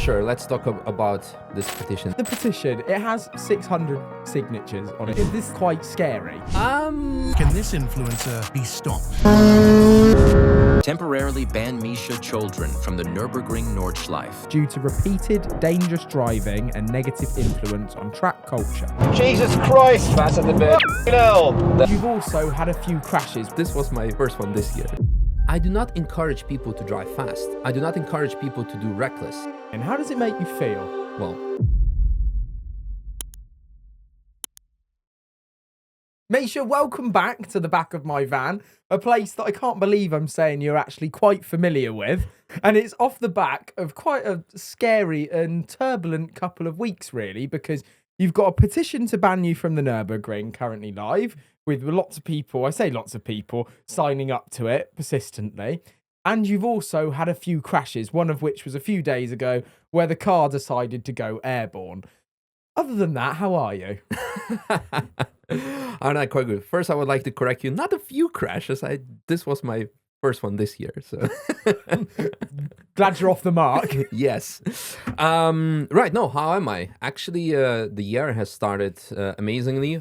Sure, let's talk about this petition. The petition, it has 600 signatures on it. Is this quite scary? Can this influencer be stopped? Temporarily ban Misha Charoudin from the Nürburgring Nordschleife. Due to repeated dangerous driving and negative influence on track culture. Jesus Christ, faster than the hell. You've also had a few crashes. This was my first one this year. I do not encourage people to drive fast. I do not encourage people to do reckless. And how does it make you feel? Well, Misha, welcome back to the back of my van, a place that I can't believe I'm saying you're actually quite familiar with. And it's off the back of quite a scary and turbulent couple of weeks, really, because you've got a petition to ban you from the Nürburgring currently live, with lots of people, I say lots of people, signing up to it persistently. And you've also had a few crashes, one of which was a few days ago, where the car decided to go airborne. Other than that, how are you? I'm not quite good. First, I would like to correct you. Not a few crashes. This was my first one this year. So Glad you're off the mark. yes. Right. No, how am I? Actually, the year has started amazingly.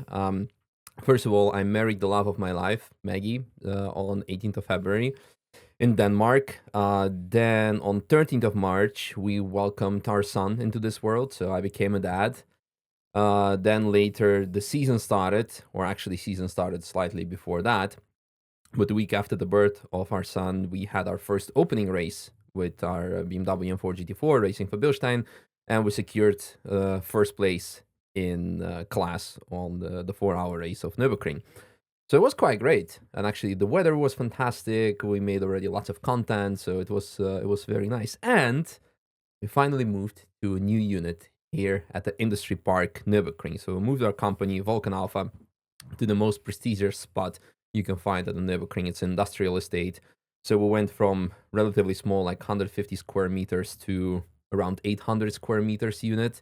First of all, I married the love of my life, Maggie, on 18th of February in Denmark. Then on 13th of March, we welcomed our son into this world. So I became a dad. Then later the season started, or actually season started slightly before that. But the week after the birth of our son, we had our first opening race with our BMW M4 GT4 racing for Bilstein, and we secured first place in class on the 4-hour race of Nürburgring. So it was quite great, and actually the weather was fantastic. We made already lots of content, so it was very nice. And we finally moved to a new unit here at the Industry Park Nürburgring. So we moved our company, Vulcan Alpha, to the most prestigious spot you can find at the Nürburgring. It's an industrial estate. So we went from relatively small, like 150 square meters, to around 800 square meters unit.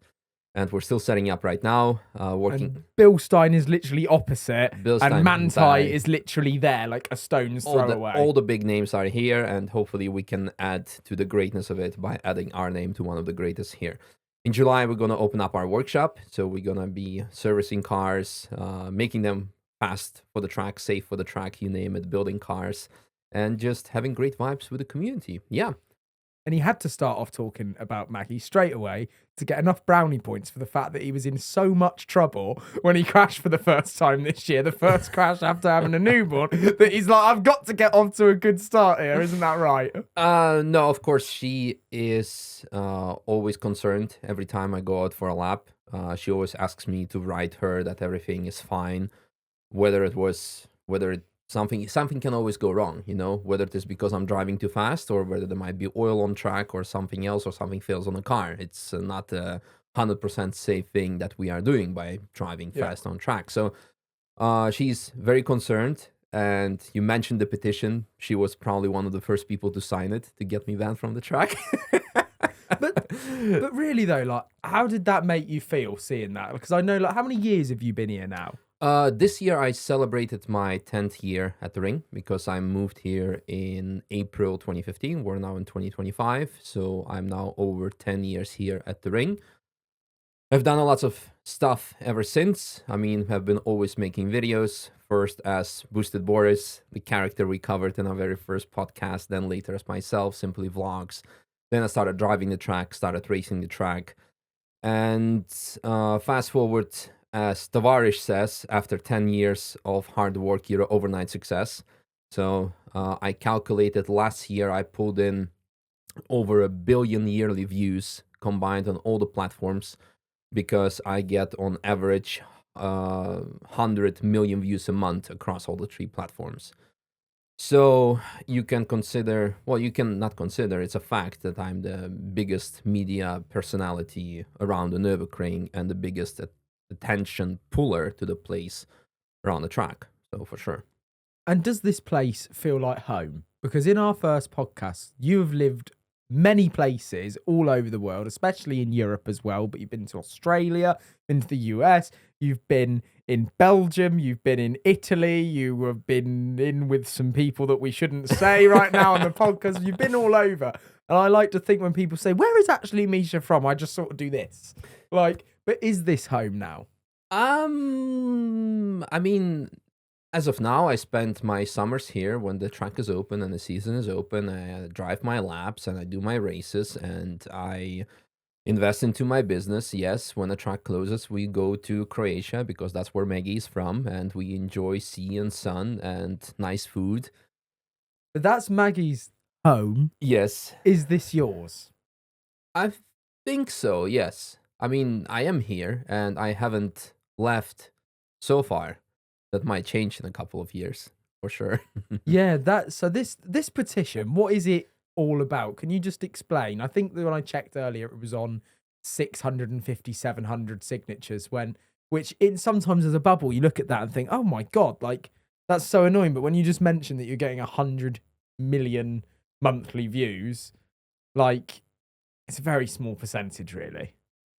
And we're still setting up right now, working. And Bilstein is literally opposite, Bilstein and Manti is literally there, like a stone's throw away. All the big names are here, and hopefully we can add to the greatness of it by adding our name to one of the greatest here. In July, we're going to open up our workshop. So we're going to be servicing cars, making them fast for the track, safe for the track, you name it, building cars, and just having great vibes with the community. Yeah. And he had to start off talking about Maggie straight away to get enough brownie points for the fact that he was in so much trouble when he crashed for the first time this year, the first crash after having a newborn, that he's like, I've got to get off to a good start here. Isn't that right? No, of course, she is always concerned every time I go out for a lap. She always asks me to write her that everything is fine, something can always go wrong, whether it is because I'm driving too fast or whether there might be oil on track or something else or something fails on the car. It's not a 100% safe thing that we are doing by driving fast on track. So she's very concerned. And you mentioned the petition. She was probably one of the first people to sign it to get me banned from the track. But really though, like, how did that make you feel seeing that? Because I know, like, how many years have you been here now? This year I celebrated my 10th year at the ring because I moved here in April 2015. We're now in 2025, so I'm now over 10 years here at the ring. I've done a lot of stuff ever since. I mean, I've been always making videos, first as Boosted Boris, the character we covered in our very first podcast, then later as myself, simply vlogs. Then I started driving the track, started racing the track. And fast forward, as Tavares says, after 10 years of hard work, you're an overnight success. So I calculated last year, I pulled in over 1 billion yearly views combined on all the platforms because I get on average 100 million views a month across all the 3 platforms. So you can consider, well, you can not consider, it's a fact that I'm the biggest media personality around the Nürburgring and the biggest attention puller to the place around the track. So for sure. And does this place feel like home? Because in our first podcast, you have lived many places all over the world, especially in Europe as well. But you've been to Australia, been to the US, you've been in Belgium, you've been in Italy, you have been in with some people that we shouldn't say right now on the podcast. You've been all over. And I like to think when people say, where is actually Misha from? I just sort of do this. Like, but is this home now? I mean, as of now, I spend my summers here when the track is open and the season is open. I drive my laps and I do my races and I invest into my business. Yes, when the track closes, we go to Croatia because that's where Maggie is from, and we enjoy sea and sun and nice food. But that's Maggie's home. Yes, Is this yours? I think so, yes. I mean, I am here and I haven't left so far. That might change in a couple of years, for sure. Yeah, this petition, what is it all about? Can you just explain? I think that when I checked earlier, it was on 650, 700 signatures, which sometimes as a bubble, you look at that and think, oh my God, like that's so annoying. But when you just mention that you're getting 100 million monthly views, like it's a very small percentage, really.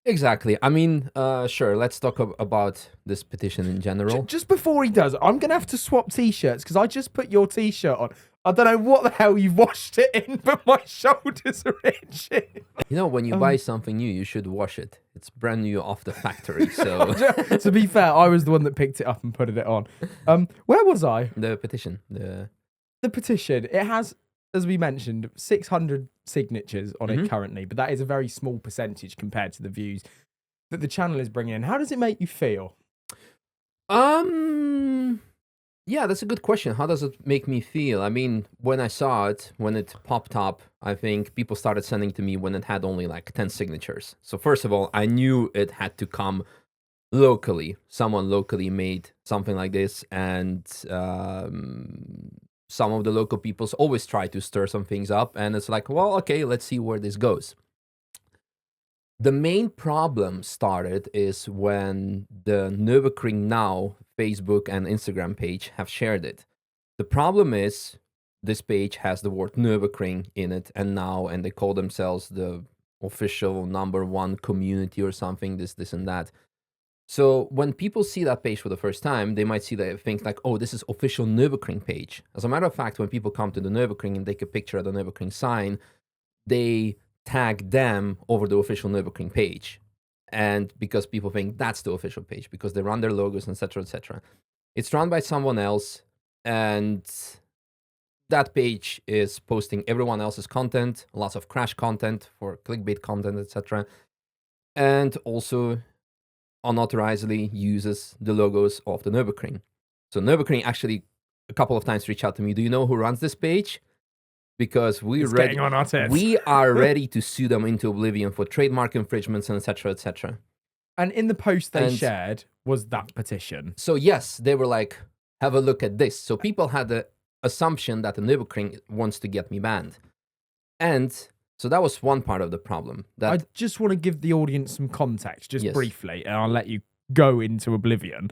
Exactly. I mean, sure, let's talk about this petition in general. Just before he does, I'm going to have to swap T-shirts because I just put your T-shirt on. I don't know what the hell you've washed it in, but my shoulders are itching. You know, when you buy something new, you should wash it. It's brand new off the factory, so... To be fair, I was the one that picked it up and put it on. Where was I? The petition. The petition. It has, as we mentioned, 600 signatures on it currently, but that is a very small percentage compared to the views that the channel is bringing in. How does it make you feel? Yeah, that's a good question. How does it make me feel? I mean, when I saw it, when it popped up, I think people started sending to me when it had only like 10 signatures. So first of all, I knew it had to come locally. Someone locally made something like this, and some of the local peoples always try to stir some things up, and it's like, well, okay, let's see where this goes. The main problem started is when the Nürburgring Now Facebook and Instagram page have shared it. The problem is this page has the word Nürburgring in it and now, and they call themselves the official #1 community or something, this and that. So when people see that page for the first time, they might see that, think like, oh, this is official Nürburgring page. As a matter of fact, when people come to the Nürburgring and take a picture of the Nürburgring sign, they tag them over the official Nürburgring page. And because people think that's the official page, because they run their logos, etc., etc. It's run by someone else, and that page is posting everyone else's content, lots of crash content for clickbait content, etc. And also unauthorizedly uses the logos of the Nürburgring. So Nürburgring actually a couple of times reached out to me. Do you know who runs this page? Because Getting on our tits. we are ready to sue them into oblivion for trademark infringements and etc. etc. And in the post they shared was that petition. So yes, they were like, have a look at this. So people had the assumption that the Nürburgring wants to get me banned. And so that was one part of the problem. That I just want to give the audience some context, just Yes. briefly, and I'll let you go into oblivion.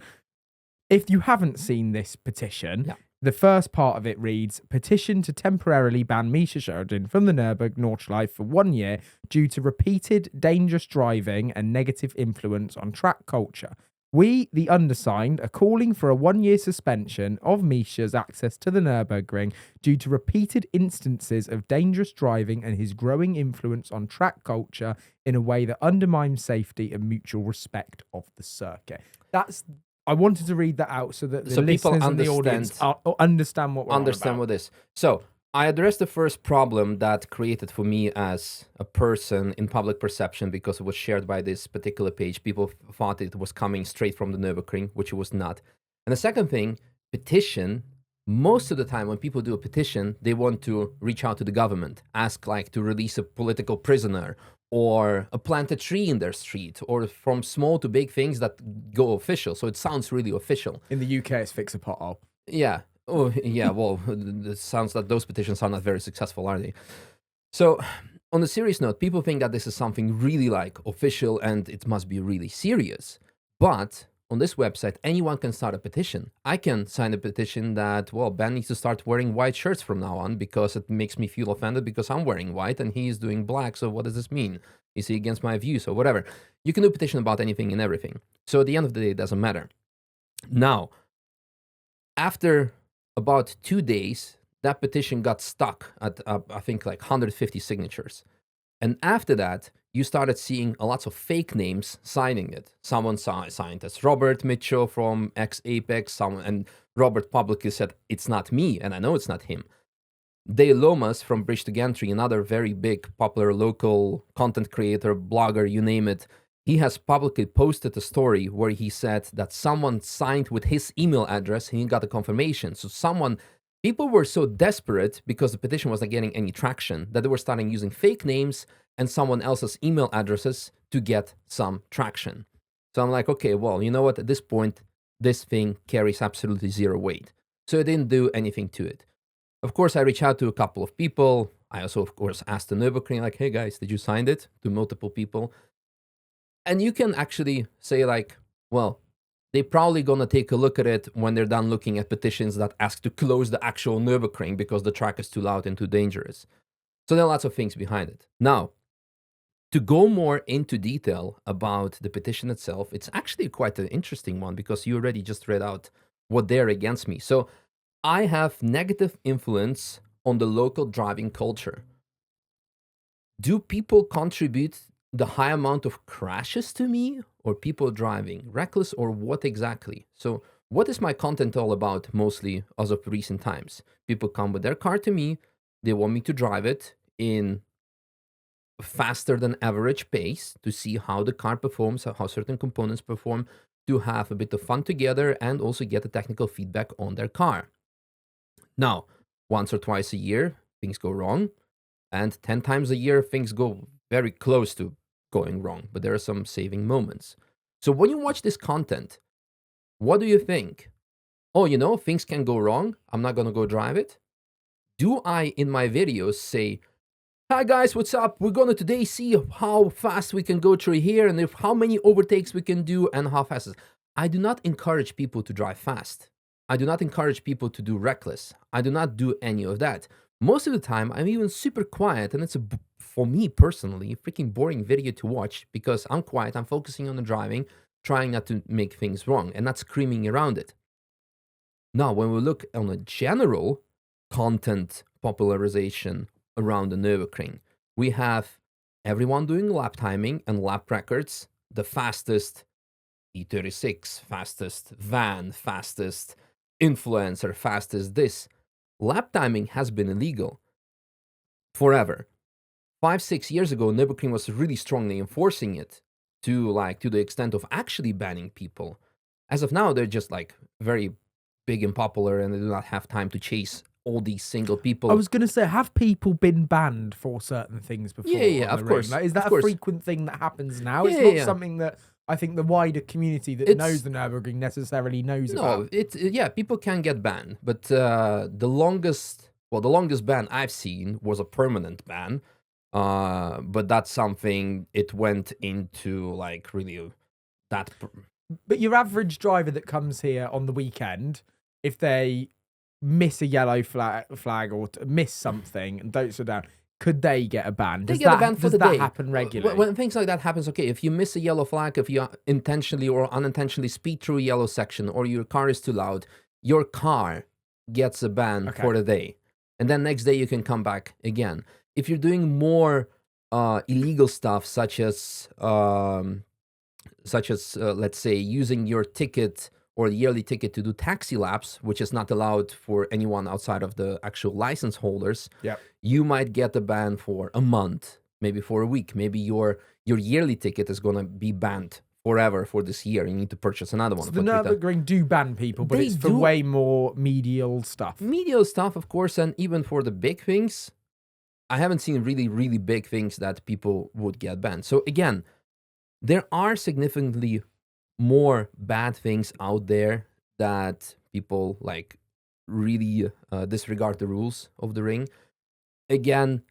If you haven't seen this petition, Yeah. the first part of it reads, petition to temporarily ban Misha Charoudin from the Nürburgring for 1 year due to repeated dangerous driving and negative influence on track culture. We, the undersigned, are calling for a 1-year suspension of Misha's access to the Nürburgring due to repeated instances of dangerous driving and his growing influence on track culture in a way that undermines safety and mutual respect of the circuit. I wanted to read that out so that the people listeners and the audience understand what we're on about. what this. So I addressed the first problem that created for me as a person in public perception because it was shared by this particular page. People thought it was coming straight from the Nürburgring, which it was not. And the second thing, petition. Most of the time when people do a petition, they want to reach out to the government, ask like to release a political prisoner or plant a tree in their street, or from small to big things that go official. So it sounds really official. In the UK, it's fix a pothole. Yeah. Oh, yeah. Well, it sounds like those petitions are not very successful, are they? So on a serious note, people think that this is something really like official and it must be really serious. But on this website, anyone can start a petition. I can sign a petition that, well, Ben needs to start wearing white shirts from now on because it makes me feel offended because I'm wearing white and he's doing black. So what does this mean? Is he against my views or whatever? You can do a petition about anything and everything. So at the end of the day, it doesn't matter. Now, after about 2 days, that petition got stuck at, I think, like 150 signatures. And after that, you started seeing lots of fake names signing it. Someone signed as Robert Mitchell from Apex, and Robert publicly said, it's not me, and I know it's not him. Dale Lomas from Bridge to Gantry, another very big, popular local content creator, blogger, you name it, he has publicly posted a story where he said that someone signed with his email address and he got a confirmation. So people were so desperate because the petition wasn't getting any traction that they were starting using fake names and someone else's email addresses to get some traction. So I'm like, okay, well, you know what? At this point, this thing carries absolutely zero weight. So I didn't do anything to it. Of course, I reached out to a couple of people. I also, of course, asked the Nürburgring, like, hey guys, did you sign it? To multiple people. And you can actually say like, well, they're probably going to take a look at it when they're done looking at petitions that ask to close the actual Nürburgring because the track is too loud and too dangerous. So there are lots of things behind it. Now, to go more into detail about the petition itself, it's actually quite an interesting one because you already just read out what they're against me. So I have negative influence on the local driving culture. Do people contribute the high amount of crashes to me, or people driving reckless, or what exactly? So what is my content all about mostly as of recent times? People come with their car to me, they want me to drive it in faster than average pace to see how the car performs, how certain components perform, to have a bit of fun together and also get the technical feedback on their car. Now, once or twice a year, things go wrong, and 10 times a year, things go very close to going wrong, but there are some saving moments. So when you watch this content, what do you think? Oh, you know, things can go wrong. I'm not going to go drive it. Do I, in my videos, say, hi guys, what's up? We're going to today see how fast we can go through here and how many overtakes we can do and how fast. I do not encourage people to drive fast. I do not encourage people to do reckless. I do not do any of that. Most of the time, I'm even super quiet, and it's, for me personally, freaking boring video to watch because I'm quiet, I'm focusing on the driving, trying not to make things wrong, and not screaming around it. Now, when we look on a general content popularization around the Nürburgring, we have everyone doing lap timing and lap records, the fastest E36, fastest van, fastest influencer, fastest this. Lap timing has been illegal forever. 5-6 years ago, Nürburgring was really strongly enforcing it to the extent of actually banning people. As of now, they're just like very big and popular, and they do not have time to chase all these single people. I was going to say, have people been banned for certain things before? Yeah, of course. Like, is that a frequent thing that happens now? It's not something that I think the wider community that knows the Nürburgring necessarily knows about. No, people can get banned, but the longest ban I've seen was a permanent ban. But that's something it went into like really that. But your average driver that comes here on the weekend, if they miss a yellow flag or miss something and don't slow down, could they get a ban? Does that happen regularly? When things like that happens, okay, if you miss a yellow flag, if you intentionally or unintentionally speed through a yellow section, or your car is too loud, your car gets a ban for the day. And then next day you can come back again. If you're doing more illegal stuff, such as let's say using your ticket or the yearly ticket to do taxi laps, which is not allowed for anyone outside of the actual license holders, you might get a ban for a month, maybe for a week. Maybe your yearly ticket is going to be banned forever for this year. You need to purchase another one. So the Nürburgring do ban people, but it's for way more medial stuff. Medial stuff, of course, and even for the big things, I haven't seen really, really big things that people would get banned. So again, there are significantly more bad things out there that people like really disregard the rules of the ring. Again,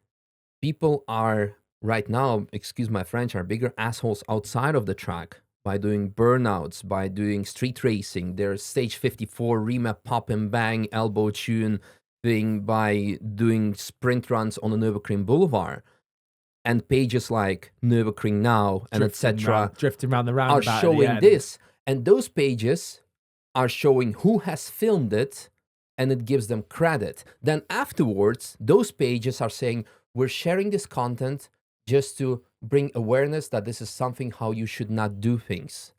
people are right now, excuse my French, are bigger assholes outside of the track by doing burnouts, by doing street racing. There's stage 54 remap pop and bang elbow tune thing, by doing sprint runs on the Nürburgring Boulevard. And pages like Nürburgring Now and etc. drifting around the roundabout are showing this. And those pages are showing who has filmed it and it gives them credit. Then afterwards, those pages are saying, we're sharing this content just to bring awareness that this is something how you should not do things.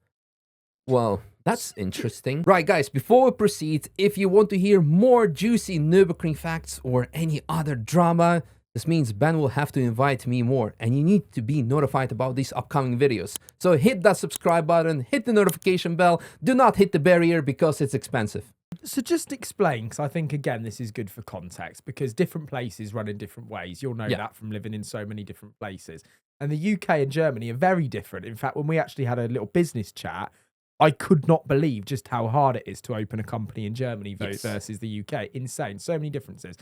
Well, that's interesting. Right, guys, before we proceed, if you want to hear more juicy Nürburgring facts or any other drama, this means Ben will have to invite me more, and you need to be notified about these upcoming videos. So hit that subscribe button, hit the notification bell, do not hit the barrier because it's expensive. So just explain, because I think, again, this is good for context, because different places run in different ways. You'll know that from living in so many different places. And the UK and Germany are very different. In fact, when we actually had a little business chat, I could not believe just how hard it is to open a company in Germany versus the UK. Insane. So many differences.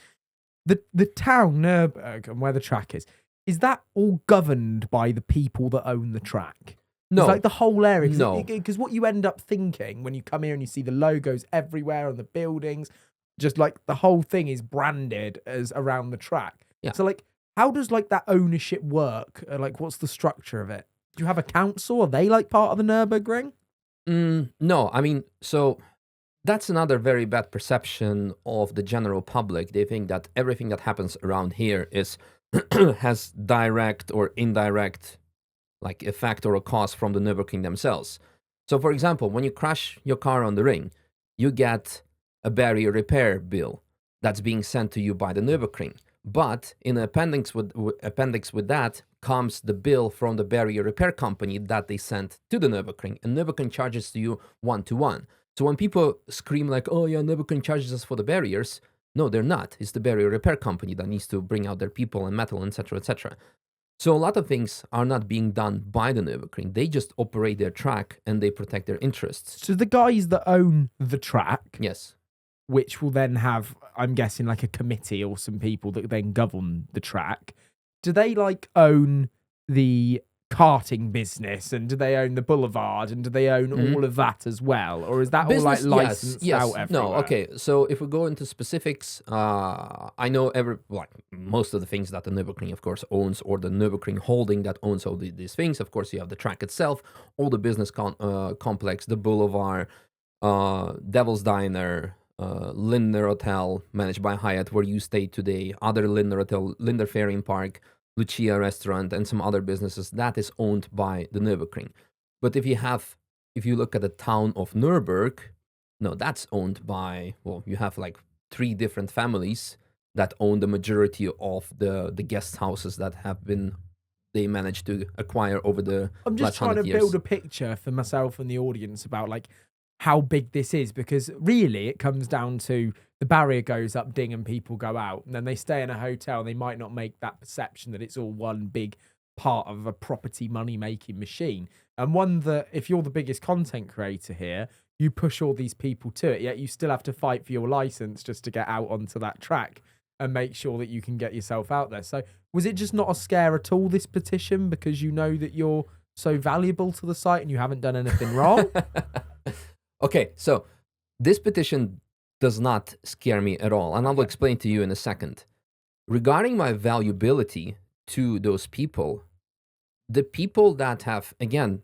The town, Nürburgring, and where the track is that all governed by the people that own the track? No. It's like the whole area. No. Because what you end up thinking when you come here and you see the logos everywhere on the buildings, just like the whole thing is branded as around the track. Yeah. So like, how does like that ownership work? Like, what's the structure of it? Do you have a council? Are they like part of the Nürburgring? No, I mean, so that's another very bad perception of the general public. They think that everything that happens around here is has direct or indirect like effect or a cause from the Nürburgring themselves. So for example, when you crash your car on the ring, you get a barrier repair bill that's being sent to you by the Nürburgring. But in the appendix with that comes the bill from the barrier repair company that they sent to the Nürburgring, and Nürburgring charges to you 1-to-1. So when people scream like, oh yeah, Nürburgring charges us for the barriers, no, they're not. It's the barrier repair company that needs to bring out their people and metal, etc., etc. So a lot of things are not being done by the Nürburgring. They just operate their track and they protect their interests. So the guys that own the track, Yes. which will then have, I'm guessing, like a committee or some people that then govern the track, do they like own the karting business, and do they own the boulevard, and do they own all of that as well, or is that all like licensed out everywhere? No, okay. So if we go into specifics, I know most of the things that the Nürburgring, of course, owns, or the Nürburgring holding that owns all these things. Of course, you have the track itself, all the business complex, the boulevard, Devil's Diner, Lindner Hotel, managed by Hyatt, where you stay today, other Lindner Hotel, Lindner Fairing Park, Lucia Restaurant, and some other businesses, that is owned by the Nürburgring. But if you look at the town of Nürburg, no, that's owned by, well, you have like 3 different families that own the majority of the guest houses that they managed to acquire over the I'm just trying to build a picture for myself and the audience about like how big this is, because really it comes down to the barrier goes up, ding, and people go out, and then they stay in a hotel, and they might not make that perception that it's all one big part of a property money-making machine. And one that, if you're the biggest content creator here, you push all these people to it, yet you still have to fight for your license just to get out onto that track and make sure that you can get yourself out there. So was it just not a scare at all, this petition, because you know that you're so valuable to the site and you haven't done anything wrong? Okay, so this petition does not scare me at all, and I will explain to you in a second. Regarding my valuability to those people, the people that have, again,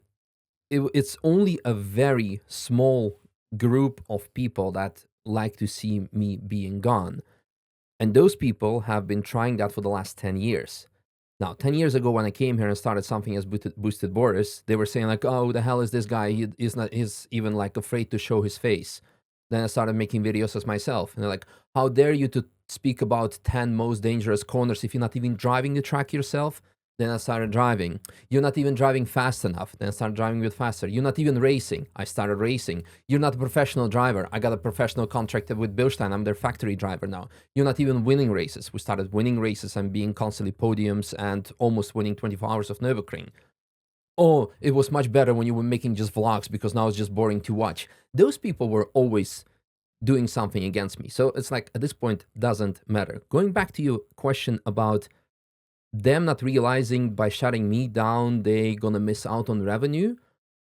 it's only a very small group of people that like to see me being gone. And those people have been trying that for the last 10 years. Now, 10 years ago, when I came here and started something as Boosted Boris, they were saying like, oh, who the hell is this guy? He's even like afraid to show his face. Then I started making videos as myself. And they're like, how dare you to speak about 10 most dangerous corners if you're not even driving the track yourself? Then I started driving. You're not even driving fast enough. Then I started driving a bit faster. You're not even racing. I started racing. You're not a professional driver. I got a professional contract with Bilstein. I'm their factory driver now. You're not even winning races. We started winning races and being constantly podiums and almost winning 24 hours of Nürburgring. Oh, it was much better when you were making just vlogs because now it's just boring to watch. Those people were always doing something against me. So it's like, at this point, doesn't matter. Going back to your question about them not realizing by shutting me down, they're gonna miss out on revenue.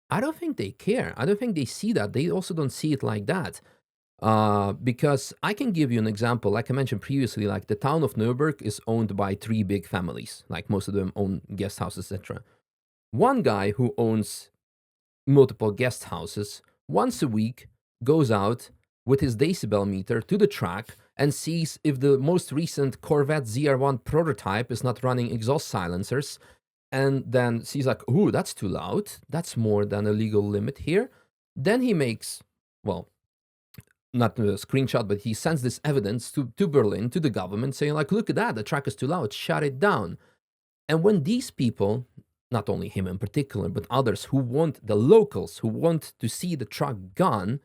I don't think they care. I don't think they see that. They also don't see it like that. Because I can give you an example, like I mentioned previously, like the town of Nürburg is owned by 3 big families, like most of them own guest houses, etc. One guy who owns multiple guest houses once a week goes out with his decibel meter to the track and sees if the most recent Corvette ZR1 prototype is not running exhaust silencers, and then sees like, ooh, that's too loud. That's more than a legal limit here. Then he makes, well, not a screenshot, but he sends this evidence to Berlin, to the government, saying like, look at that, the track is too loud, shut it down. And when these people, not only him in particular, but others who want, the locals who want to see the truck gone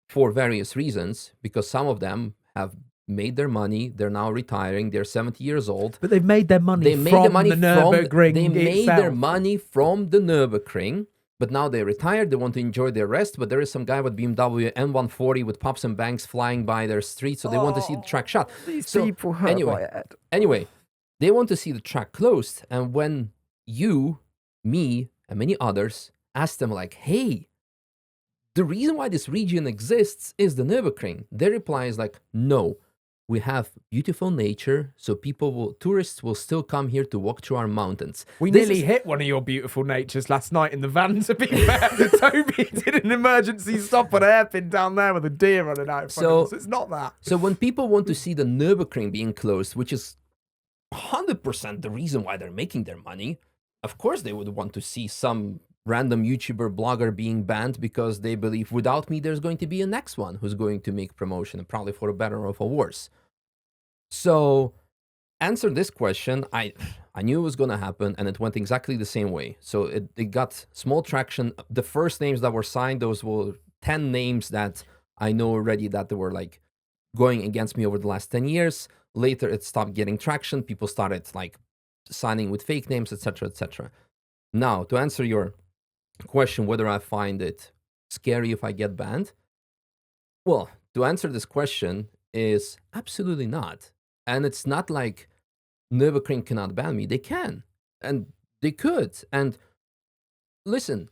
for various reasons, because some of them have made their money, they're now retiring, they're 70 years old. But they've made their money from the Nürburgring They made their itself. money from the Nürburgring, but now they're retired, they want to enjoy their rest, but there is some guy with BMW M140 with pops and bangs flying by their street, so they want to see the track shut. These So, people hurt my head. Anyway, they want to see the track closed, and when you, me, and many others ask them like, hey, the reason why this region exists is the Nürburgring, their reply is like, no, we have beautiful nature, so tourists will still come here to walk through our mountains. We This nearly is- hit one of your beautiful natures last night in the van, to be fair. Toby did an emergency stop on a hairpin down there with a deer running out in front of us. It's not that. So when people want to see the Nürburgring being closed, which is 100% the reason why they're making their money, of course they would want to see some random YouTuber blogger being banned because they believe without me there's going to be a next one who's going to make promotion, and probably for a better or for worse. So answer this question, I knew it was going to happen, and it went exactly the same way. So it got small traction. The first names that were signed, those were 10 names that I know already that they were like going against me over the last 10 years. Later it stopped getting traction. People started like signing with fake names, etc., etc. Now, to answer your question whether I find it scary if I get banned, well, to answer this question is absolutely not. And it's not like Nürburgring cannot ban me. They can, and they could. And listen,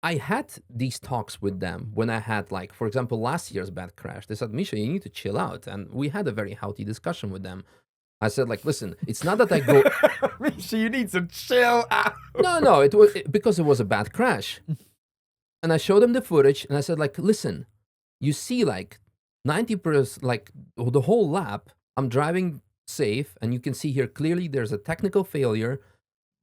I had these talks with them when I had, like, for example, last year's bad crash. They said, Misha, you need to chill out. And we had a very healthy discussion with them. I said, like, listen, it's not that I go... Misha, you need to chill out. No, because it was a bad crash. And I showed them the footage, and I said, like, listen, you see, like, 90%, like, the whole lap, I'm driving safe, and you can see here clearly there's a technical failure.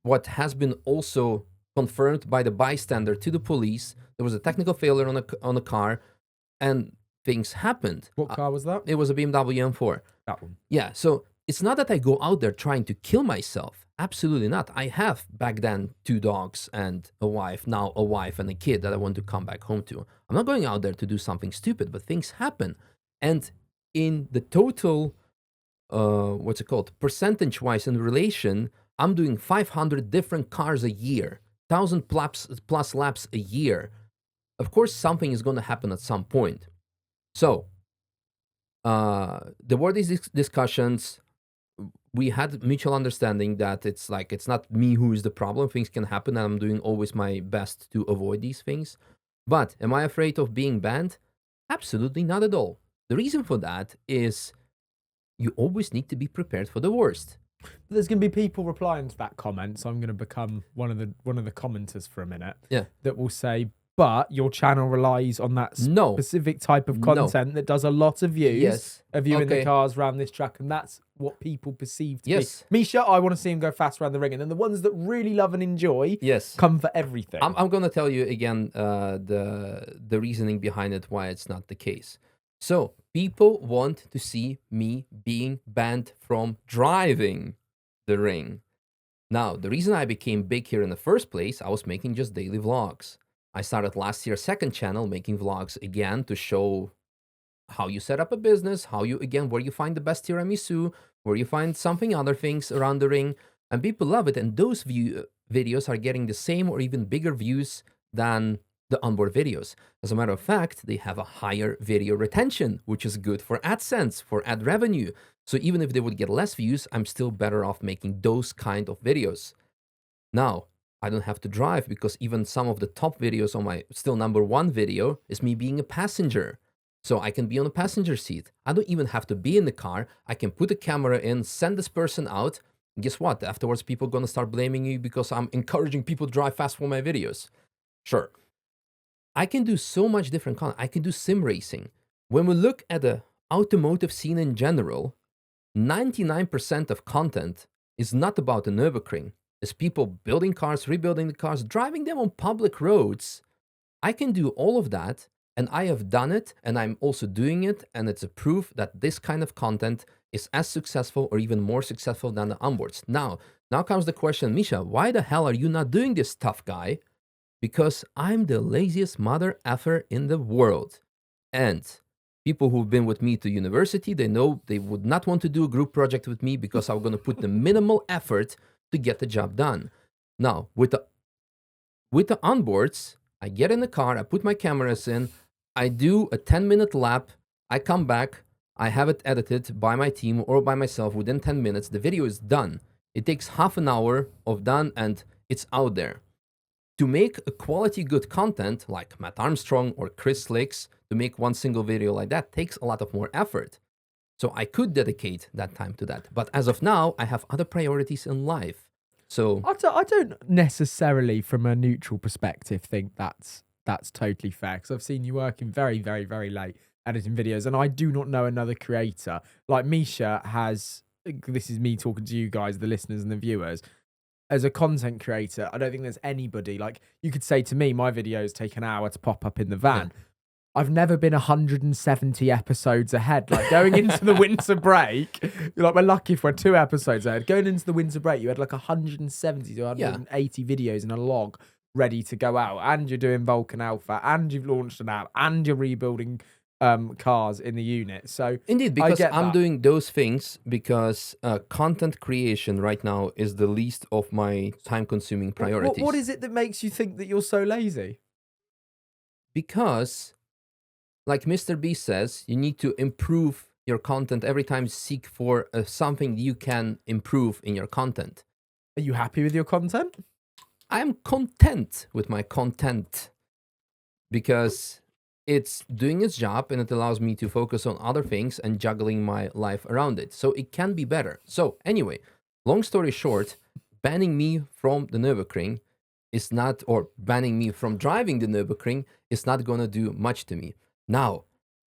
What has been also confirmed by the bystander to the police, there was a technical failure on a car, and things happened. What car was that? It was a BMW M4. That one. Yeah, so it's not that I go out there trying to kill myself. Absolutely not. I have back then 2 dogs and a wife, now a wife and a kid that I want to come back home to. I'm not going out there to do something stupid, but things happen. And in the total, percentage-wise in relation, I'm doing 500 different cars a year, 1,000 plus laps a year. Of course, something is going to happen at some point. So, there were these discussions. We had mutual understanding that it's not me who is the problem. Things can happen, and I'm doing always my best to avoid these things. But am I afraid of being banned? Absolutely not at all. The reason for that is you always need to be prepared for the worst. There's going to be people replying to that comment, so I'm going to become one of the commenters for a minute. Yeah. That will say, but your channel relies on that No. specific type of content that does a lot of views Yes. of you in the Okay. cars around this track, and that's what people perceive to Yes. be. Misha, I want to see him go fast around the ring, and then the ones that really love and enjoy Yes. come for everything. I'm going to tell you again the reasoning behind it, why it's not the case. So people want to see me being banned from driving the ring. Now, the reason I became big here in the first place, I was making just daily vlogs. I started last year, second channel, making vlogs again to show how you set up a business, where you find the best tiramisu, where you find something, other things around the ring, and people love it. And those videos are getting the same or even bigger views than the onboard videos. As a matter of fact, they have a higher video retention, which is good for AdSense, for ad revenue. So even if they would get less views, I'm still better off making those kind of videos. Now, I don't have to drive because even some of the top videos on my still #1 video is me being a passenger. So I can be on a passenger seat. I don't even have to be in the car. I can put the camera in, send this person out. And guess what? Afterwards, people are going to start blaming you because I'm encouraging people to drive fast for my videos. Sure. I can do so much different content. I can do sim racing. when we look at the automotive scene in general, 99% of content is not about the Nürburgring. It's people building cars, rebuilding the cars, driving them on public roads. I can do all of that, and I have done it, and I'm also doing it, and it's a proof that this kind of content is as successful or even more successful than the onboards. Now comes the question, Misha, why the hell are you not doing this, tough guy? Because I'm the laziest mother effer in the world. And people who've been with me to university, they know they would not want to do a group project with me because I'm going to put the minimal effort to get the job done. Now, with the onboards, I get in the car, I put my cameras in, I do a 10-minute lap, I come back, I have it edited by my team or by myself within 10 minutes. The video is done. It takes half an hour of done and it's out there. To make a quality good content like Matt Armstrong or Chris Slicks, to make one single video like that takes a lot of more effort. So I could dedicate that time to that. But as of now, I have other priorities in life. So I don't necessarily, from a neutral perspective, think that's totally fair, because I've seen you working very, very, very late editing videos, and I do not know another creator like Misha has. This is me talking to you guys, the listeners and the viewers. As a content creator, I don't think there's anybody, like, you could say to me, my videos take an hour to pop up in the van. Yeah. I've never been 170 episodes ahead. Like, going into the winter break, like, we're lucky if we're 2 episodes ahead. Going into the winter break, you had like 170 to 180 videos in a log ready to go out. And you're doing Vulcan Alpha, and you've launched an app, and you're rebuilding cars in the unit. So indeed, because I'm doing those things because content creation right now is the least of my time-consuming priorities. What is it that makes you think that you're so lazy? Because, like Mr. B says, you need to improve your content every time. Seek for something you can improve in your content. Are you happy with your content? I am content with my content because it's doing its job and it allows me to focus on other things and juggling my life around it. So it can be better. So anyway, long story short, banning me from the Nürburgring is not, or banning me from driving the Nürburgring is not going to do much to me. Now,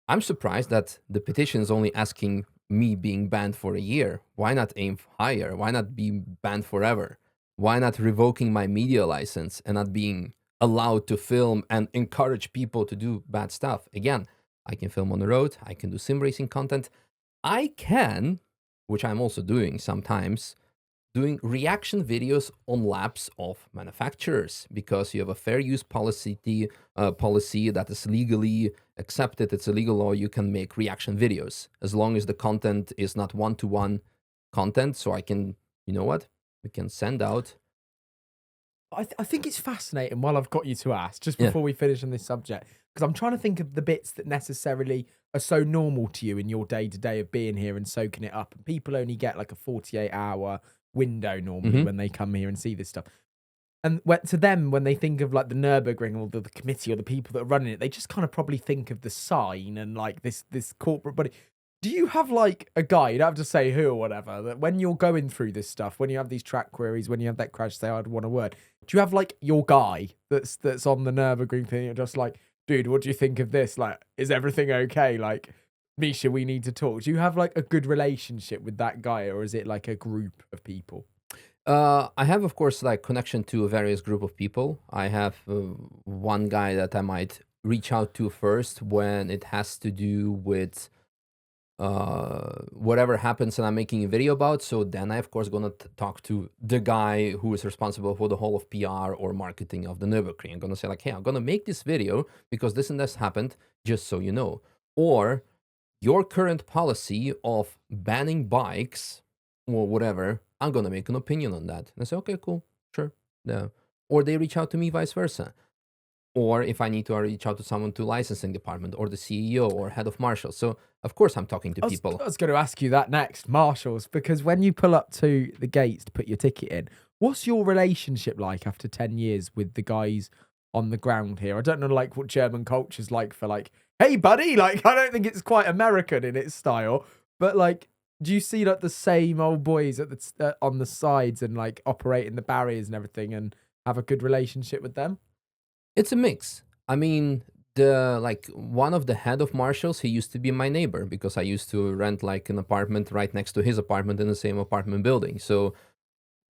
I'm surprised that the petition is only asking me being banned for a year. Why not aim higher? Why not be banned forever? Why not revoking my media license and not being allowed to film and encourage people to do bad stuff? Again, I can film on the road. I can do sim racing content. I can, which I'm also doing sometimes, doing reaction videos on laps of manufacturers, because you have a fair use policy that is legally accepted. It's a legal law. You can make reaction videos as long as the content is not one-to-one content. So I can, you know what? We can send out. I think it's fascinating, while I've got you to ask, just before we finish on this subject, because I'm trying to think of the bits that necessarily are so normal to you in your day-to-day of being here and soaking it up. And people only get like a 48-hour window normally when they come here and see this stuff. And to them, when they think of like the Nürburgring or the committee or the people that are running it, they just kind of probably think of the sign and like this corporate body. Do you have like a guy, you don't have to say who or whatever, that when you're going through this stuff, when you have these track queries, when you have that crash, say, I'd want a word, do you have like your guy that's on the Nürburgring thing? You're just like, dude, what do you think of this? Like, is everything okay? Like, Misha, we need to talk. Do you have like a good relationship with that guy, or is it like a group of people? I have, of course, like connection to a various group of people. I have one guy that I might reach out to first when it has to do with whatever happens and I'm making a video about. So then I, of course, gonna talk to the guy who is responsible for the whole of PR or marketing of the Nürburgring. I'm gonna say like, hey, I'm gonna make this video because this and this happened, just so you know. Or your current policy of banning bikes or whatever, I'm gonna make an opinion on that. And I say, okay, cool, sure. Yeah. Or they reach out to me, vice versa. Or if I need to reach out to someone to licensing department or the CEO or head of marshals. So of course I'm talking to people. I was going to ask you that next, marshals, because when you pull up to the gates to put your ticket in, what's your relationship like after 10 years with the guys on the ground here? I don't know like what German culture's like for like, hey buddy, like I don't think it's quite American in its style, but like, do you see like the same old boys at the on the sides and like operating the barriers and everything and have a good relationship with them? It's a mix. I mean, one of the head of marshals, he used to be my neighbor because I used to rent like an apartment right next to his apartment in the same apartment building. So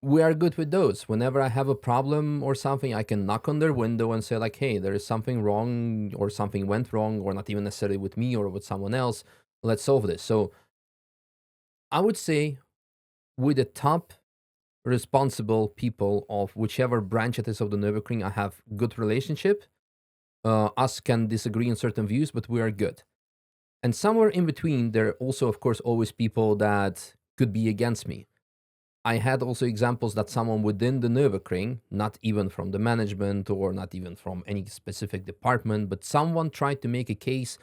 we are good with those. Whenever I have a problem or something, I can knock on their window and say like, hey, there is something wrong or something went wrong, or not even necessarily with me or with someone else. Let's solve this. So I would say with the top responsible people of whichever branch it is of the Nürburgring, I have good relationship. Us can disagree in certain views, but we are good. And somewhere in between, there are also, of course, always people that could be against me. I had also examples that someone within the Nürburgring, not even from the management or not even from any specific department, but someone tried to make a case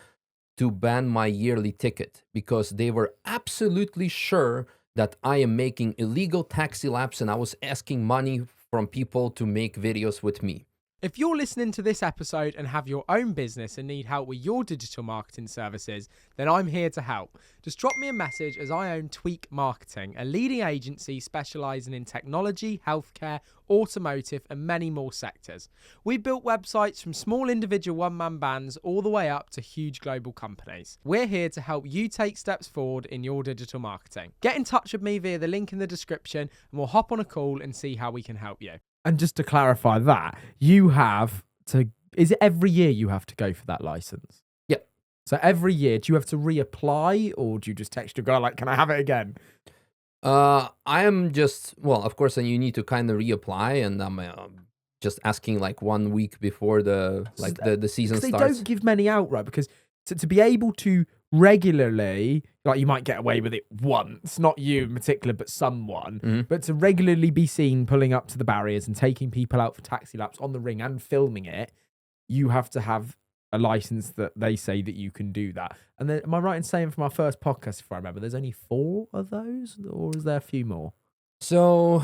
to ban my yearly ticket because they were absolutely sure that I am making illegal taxi laps and I was asking money from people to make videos with me. If you're listening to this episode and have your own business and need help with your digital marketing services, then I'm here to help. Just drop me a message as I own Tweak Marketing, a leading agency specialising in technology, healthcare, automotive and many more sectors. We built websites from small individual one-man bands all the way up to huge global companies. We're here to help you take steps forward in your digital marketing. Get in touch with me via the link in the description and we'll hop on a call and see how we can help you. And just to clarify that, you have to, is it every year you have to go for that license? Yeah. So every year, do you have to reapply or do you just text your guy like, can I have it again? I am just, well, of course, and you need to kind of reapply, and I'm just asking like 1 week before the season starts. They don't give many out, right? Because to be able to regularly, like you might get away with it once, not you in particular, but someone, but to regularly be seen pulling up to the barriers and taking people out for taxi laps on the ring and filming it, you have to have a license that they say that you can do that. And then, am I right in saying from our first podcast, if I remember, there's only 4 of those, or is there a few more? So,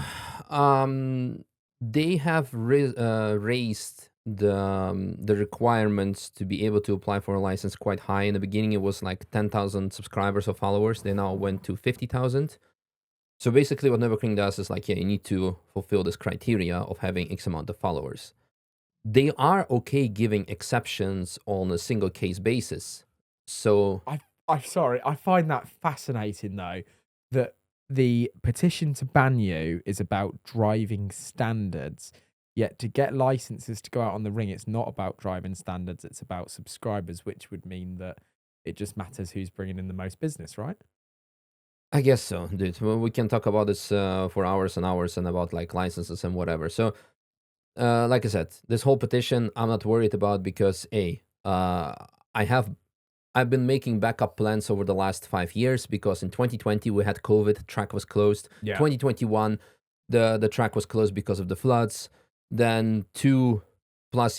they have raised the requirements to be able to apply for a license quite high. In the beginning, it was like 10,000 subscribers or followers. They now went to 50,000. So basically, what Nürburgring does is like, yeah, you need to fulfill this criteria of having X amount of followers. They are okay giving exceptions on a single case basis. So I'm sorry, I find that fascinating though, that the petition to ban you is about driving standards. Yet to get licenses to go out on the ring, it's not about driving standards, it's about subscribers, which would mean that it just matters who's bringing in the most business, right? I guess so, dude. Well, we can talk about this for hours and hours and about like licenses and whatever. So, like I said, this whole petition, I'm not worried about because I've been making backup plans over the last 5 years because in 2020 we had COVID, track was closed. Yeah. 2021, the track was closed because of the floods. Then 2+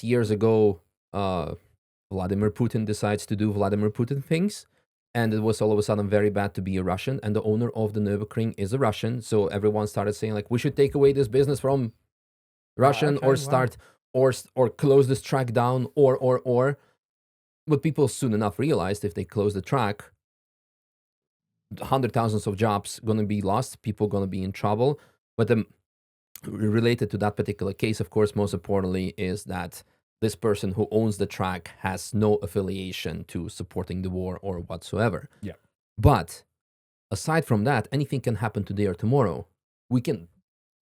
years ago, Vladimir Putin decides to do Vladimir Putin things. And it was all of a sudden very bad to be a Russian. And the owner of the Nürburgring is a Russian. So everyone started saying like, we should take away this business from Russian or start or close this track down or. But people soon enough realized if they close the track, hundred thousands of jobs going to be lost. People going to be in trouble. But related to that particular case, of course, most importantly is that this person who owns the track has no affiliation to supporting the war or whatsoever. Yeah. But aside from that, anything can happen today or tomorrow. We can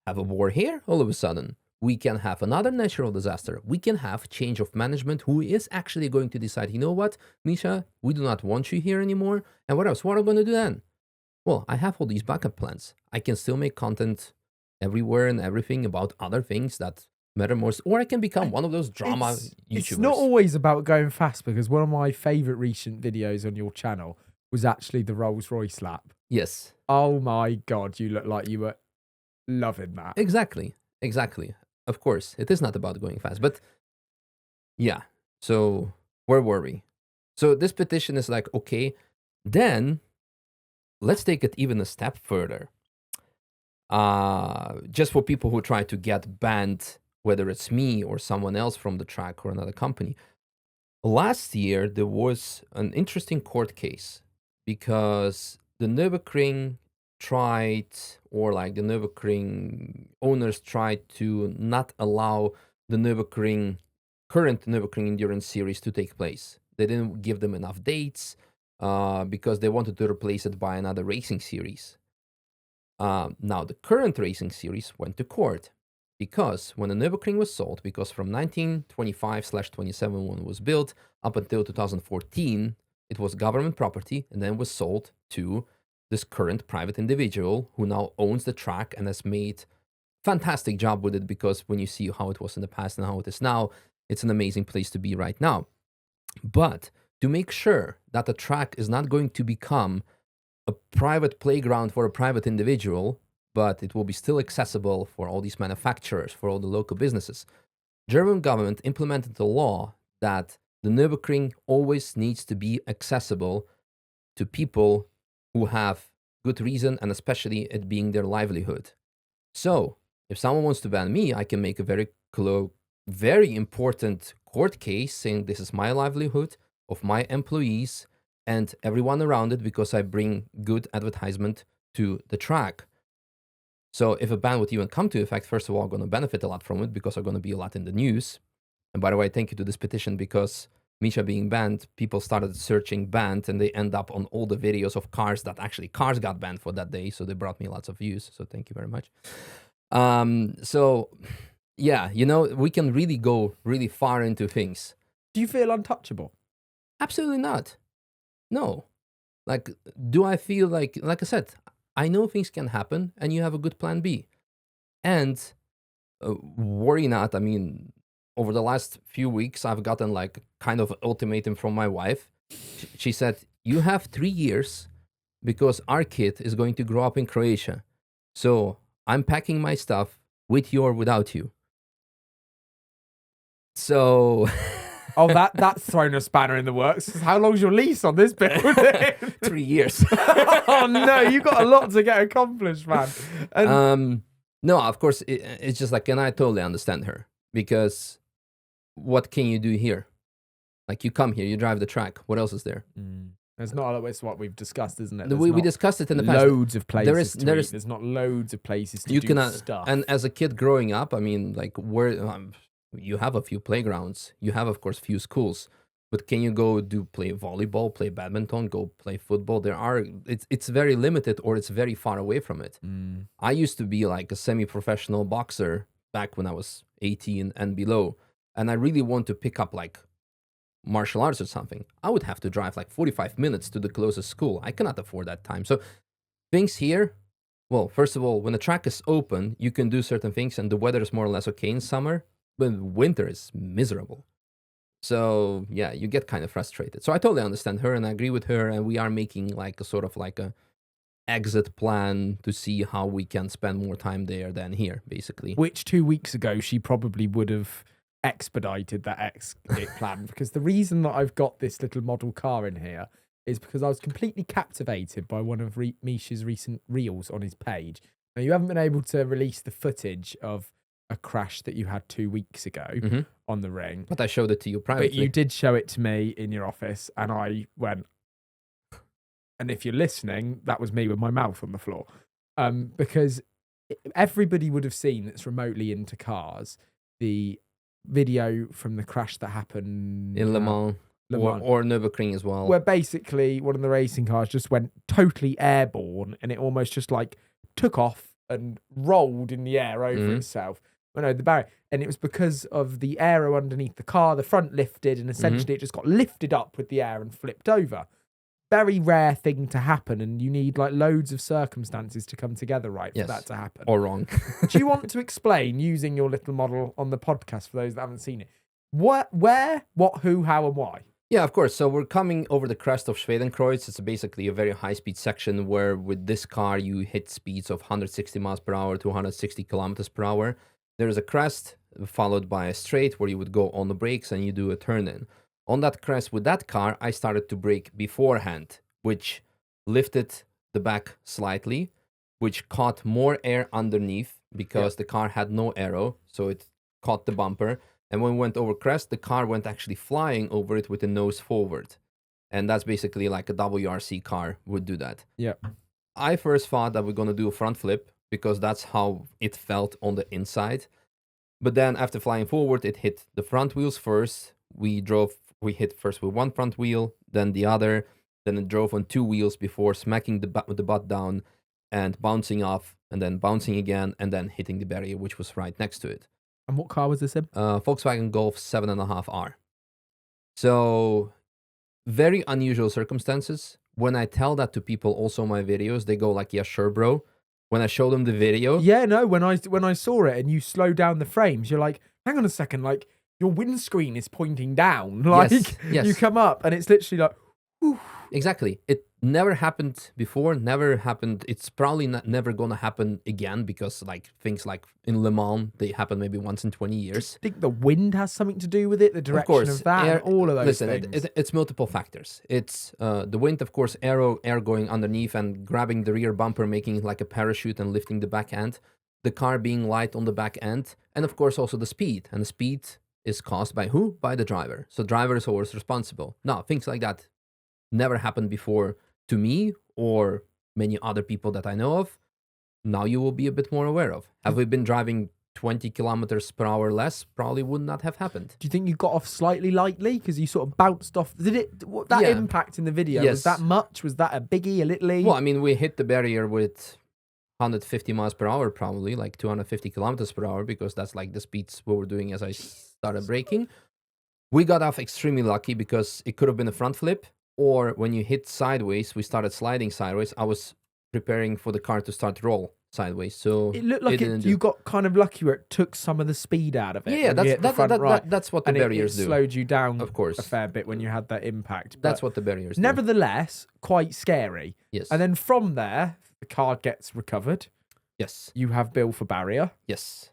have a war here all of a sudden. We can have another natural disaster. We can have change of management who is actually going to decide, you know what, Misha, we do not want you here anymore. And what else? What are we going to do then? Well, I have all these backup plans. I can still make content everywhere and everything about other things that matter most. Or I can become one of those drama YouTubers. It's not always about going fast because one of my favorite recent videos on your channel was actually the Rolls-Royce lap. Yes. Oh my God, you look like you were loving that. Exactly. Of course, it is not about going fast, but yeah. So where were we? So this petition is like, okay, then let's take it even a step further. Just for people who try to get banned, whether it's me or someone else from the track or another company. Last year, there was an interesting court case because the Nürburgring tried, or like the Nürburgring owners tried to not allow the Nürburgring current Nürburgring Endurance Series to take place. They didn't give them enough dates because they wanted to replace it by another racing series. Now, the current racing series went to court because when the Nürburgring was sold, because from 1925/27 when it was built up until 2014, it was government property and then was sold to this current private individual who now owns the track and has made fantastic job with it, because when you see how it was in the past and how it is now, it's an amazing place to be right now. But to make sure that the track is not going to become a private playground for a private individual, but it will be still accessible for all these manufacturers, for all the local businesses, German government implemented a law that the Nürburgring always needs to be accessible to people who have good reason, and especially it being their livelihood. So if someone wants to ban me, I can make a very important court case saying this is my livelihood of my employees and everyone around it, because I bring good advertisement to the track. So if a ban would even come to effect, first of all, I'm going to benefit a lot from it because I'm going to be a lot in the news. And by the way, thank you to this petition, because Misha being banned, people started searching banned and they end up on all the videos of cars that actually cars got banned for that day. So they brought me lots of views. So thank you very much. So yeah, we can really go really far into things. Do you feel untouchable? Absolutely not. No. Like, do I feel like I said, I know things can happen and you have a good plan B. And worry not. I mean, over the last few weeks, I've gotten like kind of ultimatum from my wife. She said, you have 3 years because our kid is going to grow up in Croatia. So I'm packing my stuff with you or without you. So... Oh, that's thrown a spanner in the works. How long's your lease on this building? 3 years. Oh no, you got a lot to get accomplished, man. And no, of course, it's just like, and I totally understand her, because what can you do here? Like, you come here, you drive the track. What else is there? There's not. It's what we've discussed, isn't it? We discussed it in the past. Loads of places. There's not loads of places to do stuff. And as a kid growing up, I mean, like, where you have a few playgrounds, you have, of course, few schools, but can you go play volleyball, play badminton, go play football? It's very limited, or it's very far away from it. I used to be like a semi-professional boxer back when I was 18 and below, and I really want to pick up like martial arts or something. I would have to drive like 45 minutes to the closest school. I cannot afford that time. So things here, well, first of all, when the track is open, you can do certain things, and the weather is more or less okay in summer. But winter is miserable. So yeah, you get kind of frustrated. So I totally understand her and I agree with her. And we are making like a sort of like a exit plan to see how we can spend more time there than here, basically. Which 2 weeks ago, she probably would have expedited that exit plan. Because the reason that I've got this little model car in here is because I was completely captivated by one of Misha's recent reels on his page. Now, you haven't been able to release the footage of a crash that you had 2 weeks ago on the ring. But I showed it to you privately. But you did show it to me in your office, and I went, and if you're listening, that was me with my mouth on the floor. Because everybody would have seen that's remotely into cars, the video from the crash that happened in Le Mans. Or Nürburgring as well. Where basically one of the racing cars just went totally airborne, and it almost just like took off and rolled in the air over itself. Oh, no, the barrier. And it was because of the aero underneath the car, the front lifted, and essentially it just got lifted up with the air and flipped over. Very rare thing to happen, and you need like loads of circumstances to come together for that to happen. Or wrong. Do you want to explain, using your little model on the podcast for those that haven't seen it, what, where, what, who, how, and why? Yeah, of course. So we're coming over the crest of Schwedenkreuz. It's basically a very high-speed section where with this car you hit speeds of 160 miles per hour to 160 kilometers per hour. There is a crest followed by a straight where you would go on the brakes and you do a turn-in. On that crest with that car, I started to brake beforehand, which lifted the back slightly, which caught more air underneath because the car had no aero, so it caught the bumper. And when we went over crest, the car went actually flying over it with the nose forward. And that's basically like a WRC car would do that. Yeah. I first thought that we're going to do a front flip because that's how it felt on the inside. But then after flying forward, it hit the front wheels first. We hit first with one front wheel, then the other. Then it drove on two wheels before smacking the butt down and bouncing off, and then bouncing again, and then hitting the barrier, which was right next to it. And what car was this in? Volkswagen Golf 7.5R. So very unusual circumstances. When I tell that to people also in my videos, they go like, yeah, sure, bro. When I show them the video. Yeah, no, when I saw it and you slow down the frames, you're like, hang on a second, like your windscreen is pointing down. Like Yes. you come up and it's literally like, whew. Exactly. It never happened before, never happened. It's probably never going to happen again because like things like in Le Mans, they happen maybe once in 20 years. I think the wind has something to do with it, the direction of that, and all of those things. It's multiple factors. It's the wind, of course, air going underneath and grabbing the rear bumper, making it like a parachute and lifting the back end. The car being light on the back end. And of course, also the speed. And the speed is caused by who? By the driver. So driver is always responsible. Now, things like that never happened before to me or many other people that I know of. Now you will be a bit more aware of. Have we been driving 20 kilometers per hour less? Probably would not have happened. Do you think you got off slightly lightly because you sort of bounced off? Did it? That impact in the video, was that much? Was that a biggie, a little? Well, I mean, we hit the barrier with 150 miles per hour, probably like 250 kilometers per hour, because that's like the speeds we were doing as I started braking. We got off extremely lucky because it could have been a front flip. Or when you hit sideways, we started sliding sideways. I was preparing for the car to start to roll sideways, so it looked like you got kind of lucky where it took some of the speed out of it. Yeah, that's what the barriers do. It slowed you down, of course, a fair bit when you had that impact. That's what the barriers do. Nevertheless, quite scary. Yes. And then from there, the car gets recovered. Yes. You have bill for barrier. Yes.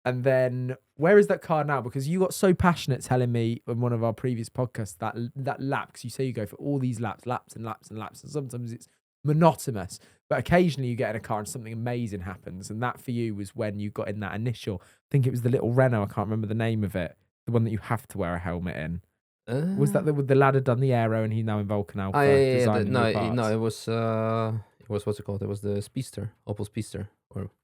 And then where is that car now? Because you got so passionate telling me in one of our previous podcasts that lap, because you say you go for all these laps and laps and laps, and sometimes it's monotonous, but occasionally you get in a car and something amazing happens. And that for you was when you got in that initial, I think it was the little Renault, I can't remember the name of it, the one that you have to wear a helmet in. Was that the lad had done the aero and he's now in Vulcan Alpha? No, it was what's it called? It was the Speedster, Opel Speedster.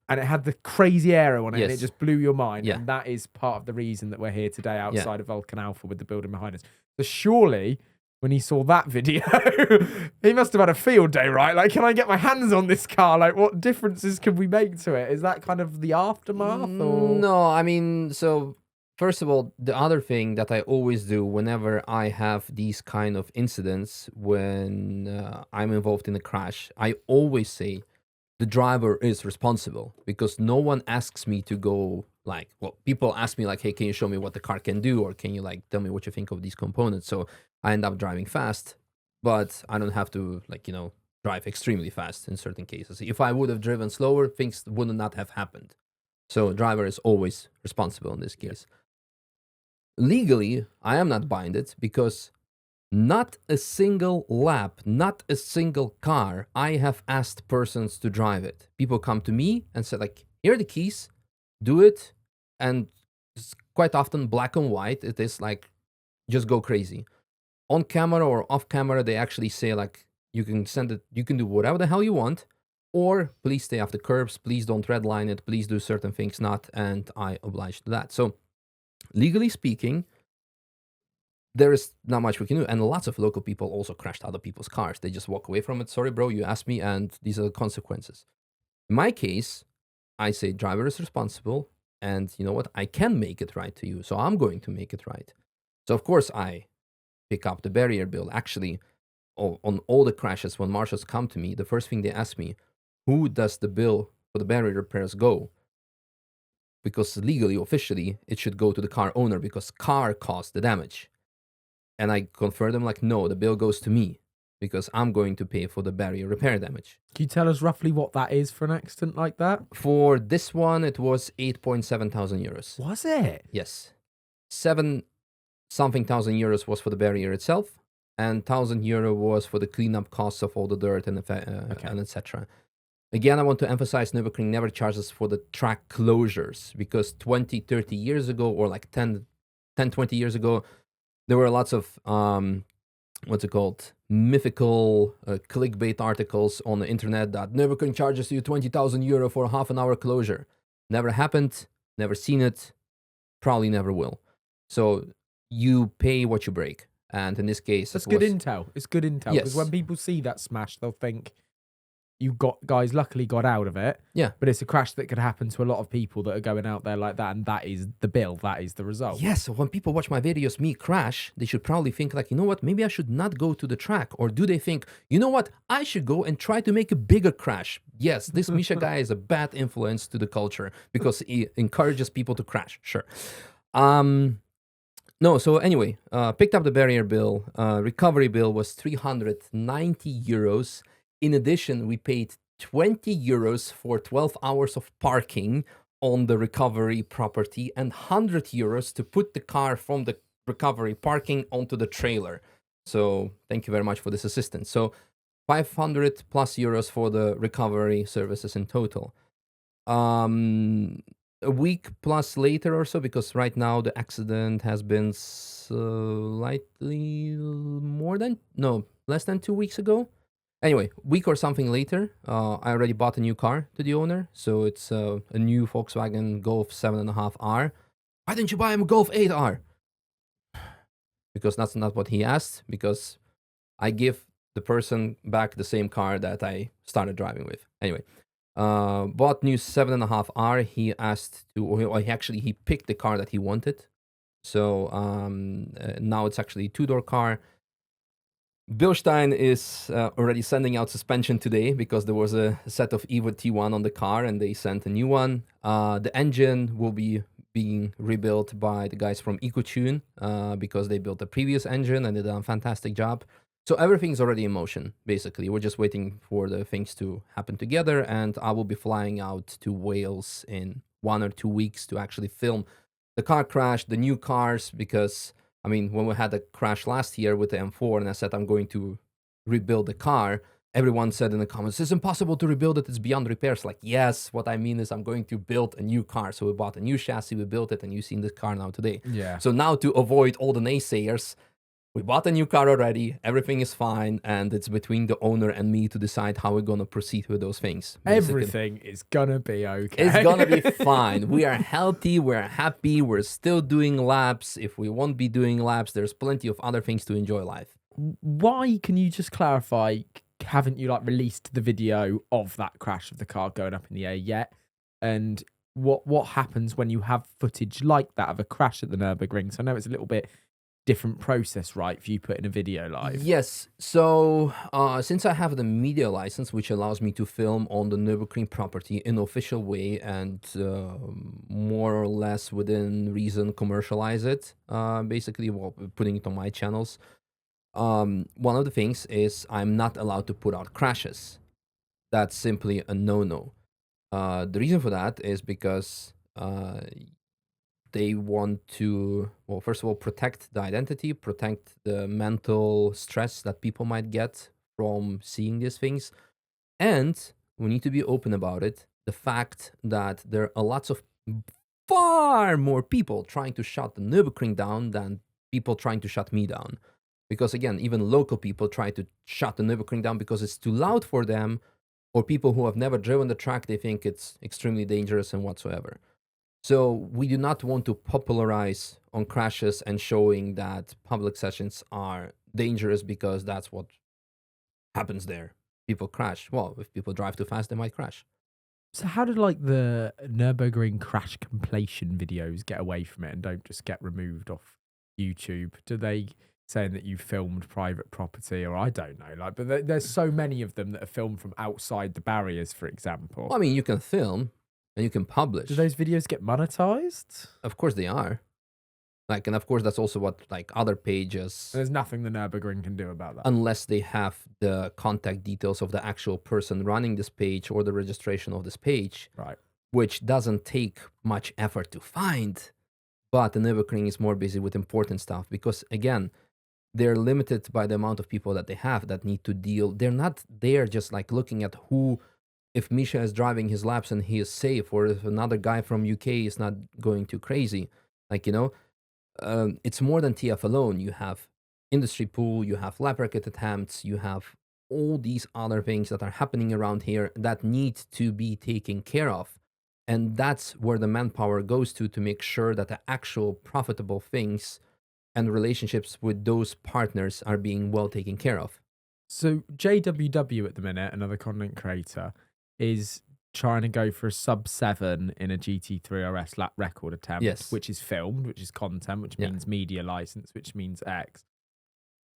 And it had the crazy aero on it, yes. and it just blew your mind. Yeah. And that is part of the reason that we're here today outside of Vulcan Alpha with the building behind us. So surely, when he saw that video, he must have had a field day, right? Like, can I get my hands on this car? Like, what differences can we make to it? Is that kind of the aftermath? Or? No, I mean, so first of all, the other thing that I always do whenever I have these kind of incidents, when I'm involved in a crash, I always say, the driver is responsible, because no one asks me to go like, well, people ask me like, hey, can you show me what the car can do? Or can you like tell me what you think of these components? So I end up driving fast, but I don't have to like, drive extremely fast in certain cases. If I would have driven slower, things would not have happened. So driver is always responsible in this case. Legally, I am not binded because not a single lap, not a single car, I have asked persons to drive it. People come to me and say like, here are the keys, do it. And it's quite often black and white. It is like, just go crazy. On camera or off camera, they actually say like, you can send it, you can do whatever the hell you want, or please stay off the curbs, please don't redline it, please do certain things not, and I oblige to that. So legally speaking, there is not much we can do. And lots of local people also crashed other people's cars. They just walk away from it. Sorry, bro, you asked me, and these are the consequences. In my case, I say driver is responsible, and you know what? I can make it right to you, so I'm going to make it right. So of course I pick up the barrier bill. Actually, on all the crashes, when marshals come to me, the first thing they ask me, who does the bill for the barrier repairs go? Because legally, officially, it should go to the car owner because car caused the damage. And I confirm them like, no, the bill goes to me because I'm going to pay for the barrier repair damage. Can you tell us roughly what that is for an accident like that? For this one, it was 8.7 thousand euros. Was it? Yes. 7-something thousand euros was for the barrier itself, and €1,000 was for the cleanup costs of all the dirt and etc. Again, I want to emphasize Nürburgring never charges for the track closures, because 20, 30 years ago, or like 10, 20 years ago, there were lots of, mythical clickbait articles on the internet that Nürburgring charges you €20,000 for a half an hour closure. Never happened, never seen it, probably never will. So you pay what you break. And in this case, That's it good was- intel. It's good intel because Yes. when people see that smash, they'll think you guys luckily got out of it. Yeah. But it's a crash that could happen to a lot of people that are going out there like that, and that is the bill. That is the result. Yes, so when people watch my videos, me crash, they should probably think like, you know what, maybe I should not go to the track. Or do they think, you know what, I should go and try to make a bigger crash. Yes, this Misha guy is a bad influence to the culture because he encourages people to crash. Sure. No, so anyway, picked up the barrier bill. Recovery bill was 390 euros. In addition, we paid 20 euros for 12 hours of parking on the recovery property and 100 euros to put the car from the recovery parking onto the trailer. So thank you very much for this assistance. So 500 plus euros for the recovery services in total. A week plus later or so, because right now the accident has been slightly less than 2 weeks ago. Anyway, week or something later, I already bought a new car to the owner. So it's a new Volkswagen Golf 7.5R. Why didn't you buy him a Golf 8R? Because that's not what he asked, because I give the person back the same car that I started driving with. Anyway, bought new 7.5R. He asked to, or he picked the car that he wanted. So now it's actually a two-door car. Bilstein is already sending out suspension today because there was a set of Evo T1 on the car and they sent a new one. The engine will be being rebuilt by the guys from EcoTune because they built the previous engine and they did a fantastic job. So everything's already in motion, basically. We're just waiting for the things to happen together, and I will be flying out to Wales in 1 or 2 weeks to actually film the car crash, the new cars, because I mean, when we had the crash last year with the M4 and I said I'm going to rebuild the car, everyone said in the comments, it's impossible to rebuild it, it's beyond repairs. Like, yes, what I mean is I'm going to build a new car. So we bought a new chassis, we built it, and you've seen this car now today. Yeah. So now to avoid all the naysayers, we bought a new car already, everything is fine, and it's between the owner and me to decide how we're going to proceed with those things. Basically. Everything is gonna be okay. It's gonna be fine. We are healthy, we're happy, we're still doing laps. If we won't be doing laps, there's plenty of other things to enjoy life. Why, can you just clarify, haven't you like released the video of that crash of the car going up in the air yet? And what happens when you have footage like that of a crash at the Nürburgring? So I know it's a little bit different process, right, for you putting a video live? Yes. So since I have the media license, which allows me to film on the Nürburgring property in an official way and more or less within reason commercialize it, basically, well, putting it on my channels, one of the things is I'm not allowed to put out crashes. That's simply a no-no. The reason for that is because they want to, well, first of all, protect the identity, protect the mental stress that people might get from seeing these things. And we need to be open about it. The fact that there are lots of far more people trying to shut the Nürburgring down than people trying to shut me down. Because again, even local people try to shut the Nürburgring down because it's too loud for them, or people who have never driven the track, they think it's extremely dangerous and whatsoever. So we do not want to popularize on crashes and showing that public sessions are dangerous because that's what happens there. People crash. Well, if people drive too fast, they might crash. So how did like the Nürburgring crash compilation videos get away from it and don't just get removed off YouTube? Do they saying that you filmed private property, or I don't know, like, but there's so many of them that are filmed from outside the barriers, for example. Well, I mean, you can film and you can publish. Do those videos get monetized? Of course they are. Like, and of course that's also what like other pages. There's nothing the Nürburgring can do about that. Unless they have the contact details of the actual person running this page or the registration of this page. Right. Which doesn't take much effort to find. But the Nürburgring is more busy with important stuff because, again, they're limited by the amount of people that they have that need to deal. They're not there just like looking at who, if Misha is driving his laps and he is safe, or if another guy from UK is not going too crazy. Like, you know, it's more than TF alone. You have industry pool, you have lap record attempts, you have all these other things that are happening around here that need to be taken care of. And that's where the manpower goes to make sure that the actual profitable things and relationships with those partners are being well taken care of. So JWW at the minute, another content creator, is trying to go for a sub 7 in a GT3 RS lap record attempt, Yes. which is filmed, which is content, which Yeah. means media license, which means X.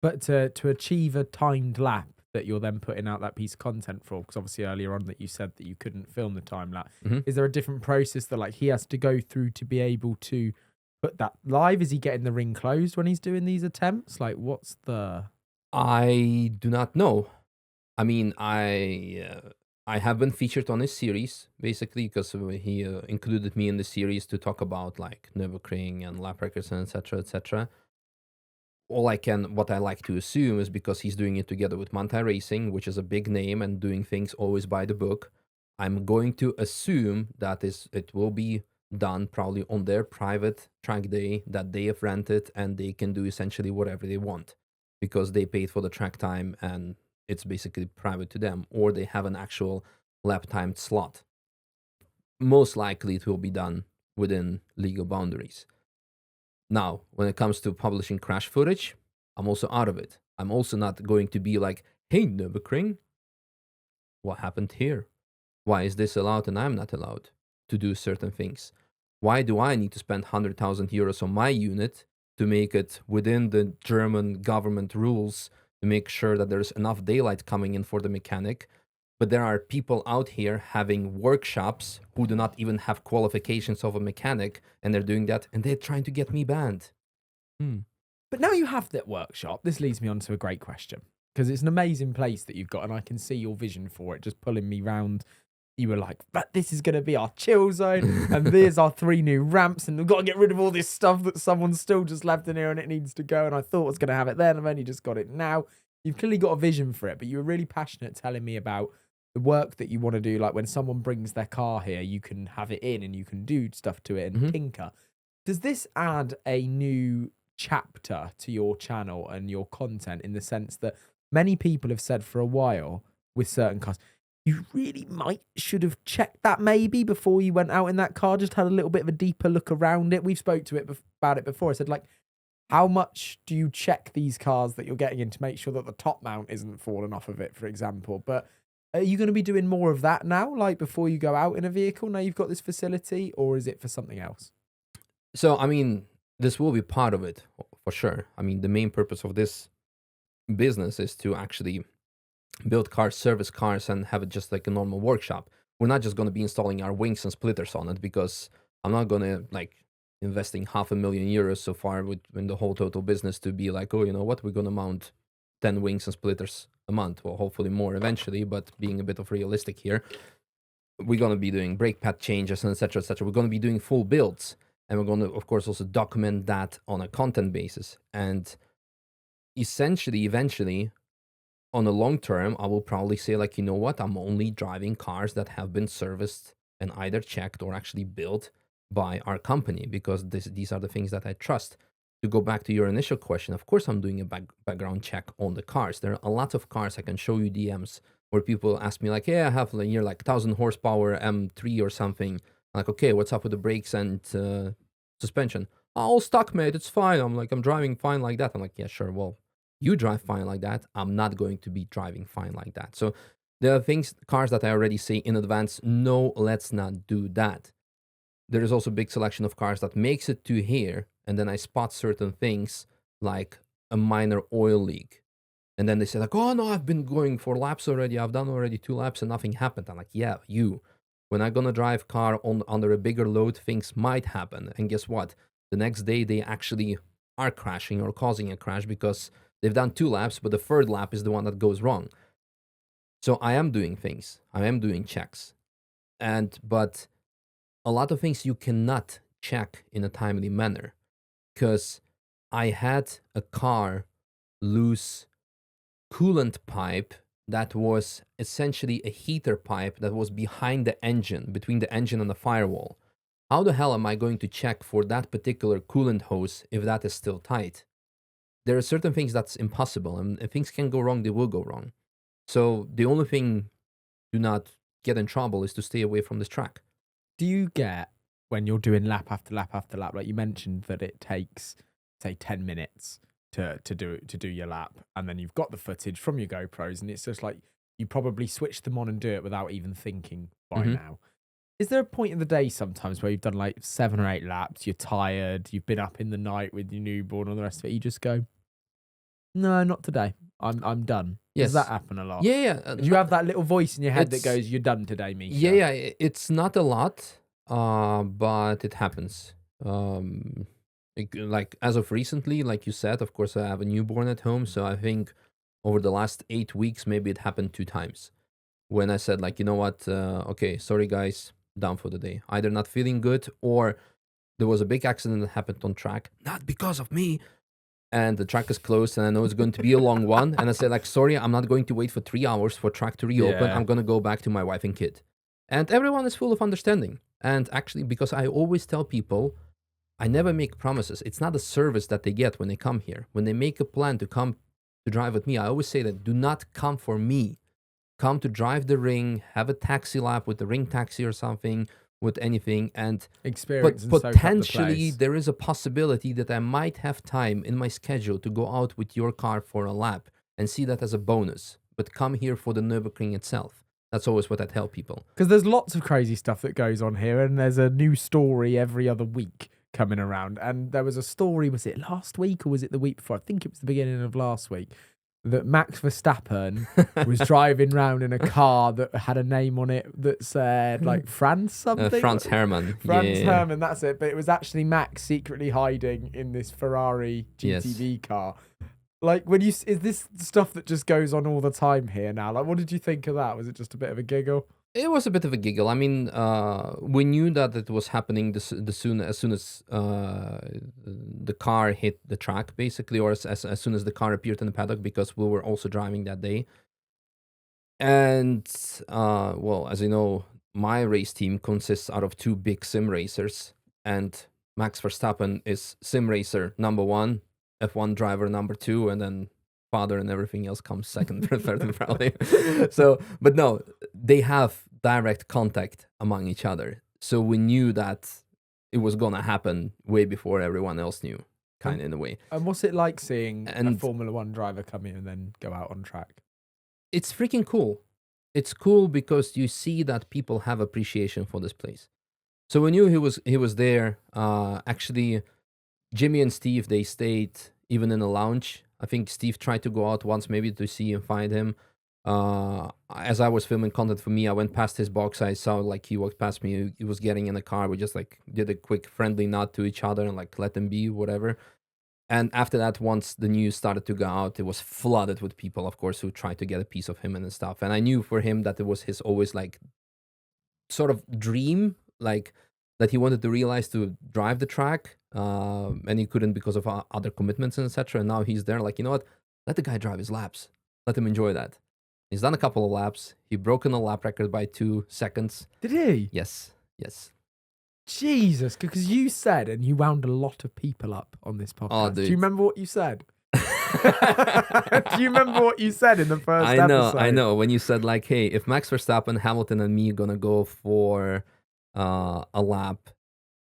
But to achieve a timed lap that you're then putting out that piece of content for, because obviously earlier on that you said that you couldn't film the time lap, is there a different process that like he has to go through to be able to put that live? Is he getting the ring closed when he's doing these attempts? Like, what's the... I do not know. I mean, I have been featured on his series basically because he included me in the series to talk about like Nürburgring and lap records and etc. etc. What I like to assume is because he's doing it together with Mantai Racing, which is a big name and doing things always by the book. I'm going to assume that it will be done probably on their private track day that they have rented, and they can do essentially whatever they want because they paid for the track time and it's basically private to them, or they have an actual lap timed slot. Most likely it will be done within legal boundaries. Now, when it comes to publishing crash footage, I'm also out of it. I'm also not going to be like, hey, Nürburgring, what happened here? Why is this allowed and I'm not allowed to do certain things? Why do I need to spend 100,000 euros on my unit to make it within the German government rules to make sure that there's enough daylight coming in for the mechanic? But there are people out here having workshops who do not even have qualifications of a mechanic, and they're doing that, and they're trying to get me banned. But now you have that workshop, this leads me on to a great question, because it's an amazing place that you've got, and I can see your vision for it just pulling me round. You were like, but this is going to be our chill zone, and there's our 3 new ramps, and we've got to get rid of all this stuff that someone's still just left in here and it needs to go, and I thought I was going to have it then, I've only just got it now. You've clearly got a vision for it, but you were really passionate telling me about the work that you want to do. Like when someone brings their car here, you can have it in and you can do stuff to it and tinker. Does this add a new chapter to your channel and your content, in the sense that many people have said for a while with certain cars, you really should have checked that maybe before you went out in that car, just had a little bit of a deeper look around it? We've spoke to it about it before. I said, like, how much do you check these cars that you're getting in to make sure that the top mount isn't falling off of it, for example? But are you going to be doing more of that now, like before you go out in a vehicle, now you've got this facility, or is it for something else? So, I mean, this will be part of it for sure. I mean, the main purpose of this business is to actually build cars, service cars, and have it just like a normal workshop. We're not just going to be installing our wings and splitters on it, because I'm not going to like investing €500,000 so far in the whole total business to be like, oh, you know what, we're going to mount 10 wings and splitters a month. Well, hopefully more eventually, but being a bit of realistic here, we're going to be doing brake pad changes and etc. etc. We're going to be doing full builds, and we're going to, of course, also document that on a content basis. And essentially, eventually, on the long term, I will probably say, like, you know what, I'm only driving cars that have been serviced and either checked or actually built by our company, because these are the things that I trust. To go back to your initial question, of course I'm doing a background check on the cars. There are a lot of cars, I can show you DMs where people ask me like, yeah, I have like, 1,000 horsepower M3 or something. I'm like, okay, what's up with the brakes and suspension? All stock, mate, it's fine. I'm like, I'm driving fine like that. I'm like, yeah, sure, well, you drive fine like that. I'm not going to be driving fine like that. So there are cars that I already say in advance, no, let's not do that. There is also a big selection of cars that makes it to here, and then I spot certain things like a minor oil leak. And then they say like, oh no, I've been going 4 laps already. I've done already 2 laps and nothing happened. I'm like, yeah, when I'm going to drive car under a bigger load, things might happen. And guess what? The next day they actually are crashing or causing a crash because they've done 2 laps, but the 3rd lap is the one that goes wrong. So I am doing things. I am doing checks. But a lot of things you cannot check in a timely manner, because I had a car lose coolant pipe that was essentially a heater pipe that was behind the engine, between the engine and the firewall. How the hell am I going to check for that particular coolant hose if that is still tight? There are certain things that's impossible, and if things can go wrong, they will go wrong. So the only thing to not get in trouble is to stay away from this track. Do you get when you're doing lap after lap after lap, like you mentioned that it takes, say, 10 minutes to do your lap, and then you've got the footage from your GoPros, and it's just like you probably switch them on and do it without even thinking by now. Is there a point in the day sometimes where you've done like 7 or 8 laps, you're tired, you've been up in the night with your newborn, and the rest of it, you just go, no, not today. I'm done. Yes. Does that happen a lot? Yeah. Do you have that little voice in your head that It's- goes, "You're done today, Misha"? Yeah. It's not a lot, but it happens. Like as of recently, like you said, of course, I have a newborn at home, so I think over the last 8 weeks, maybe it happened 2 times when I said, like, you know what, okay, sorry guys, done for the day. Either not feeling good, or there was a big accident that happened on track, not because of me, and the track is closed, and I know it's going to be a long one, and I said, like, sorry, I'm not going to wait for 3 hours for track to reopen. Yeah. I'm going to go back to my wife and kid. And everyone is full of understanding. And actually, because I always tell people, I never make promises. It's not a service that they get when they come here. When they make a plan to come to drive with me, I always say that do not come for me. Come to drive the ring, have a taxi lap with the ring taxi or something, with anything, and Experience but and soak up the potentially place. there is a possibility that I might have time in my schedule to go out with your car for a lap and see that as a bonus. But come here for the Nürburgring itself. That's always what I tell people. Because there's lots of crazy stuff that goes on here, and there's a new story every other week coming around. And there was a story, was it last week or was it the week before? I think it was the beginning of last week, that Max Verstappen was driving around in a car that had a name on it that said like Franz something. Franz Hermann. Franz Yeah. Hermann, that's it. But it was actually Max secretly hiding in this Ferrari Yes. GTV car. Like, when is this stuff that just goes on all the time here now? Like, what did you think of that? Was it just a bit of a giggle? It was a bit of a giggle. I mean, we knew that it was happening as soon as the car hit the track, basically, or as soon as the car appeared in the paddock, because we were also driving that day. And, well, as you know, my race team consists out of 2 big sim racers, and Max Verstappen is sim racer number 1, F1 driver number 2, and then father and everything else comes second, third, and probably. So, but no, they have direct contact among each other. So we knew that it was gonna happen way before everyone else knew, kind of in a way. And what's it like seeing a And- Formula One driver come in and then go out on track? It's freaking cool. It's cool because you see that people have appreciation for this place. So we knew he was there. Actually, Jimmy and Steve, they stayed even in a lounge. I think Steve tried to go out once maybe to see and find him. As I was filming content for me, I went past his box. I saw like he walked past me. He was getting in the car. We just like did a quick friendly nod to each other and like let him be, whatever. And after that, once the news started to go out, it was flooded with people, of course, who tried to get a piece of him and stuff. And I knew for him that it was his always like sort of dream, like that he wanted to realize to drive the track, and he couldn't because of other commitments and etc. And now he's there, like, you know what? Let the guy drive his laps. Let him enjoy that. He's done a couple of laps. He broken a lap record by 2 seconds. Did he? Yes. Jesus, because you said, and you wound a lot of people up on this podcast. Do dude. you remember what you said? Do you remember what you said in the first episode? I know. When you said like, hey, if Max Verstappen, Hamilton, and me are gonna go for a lap,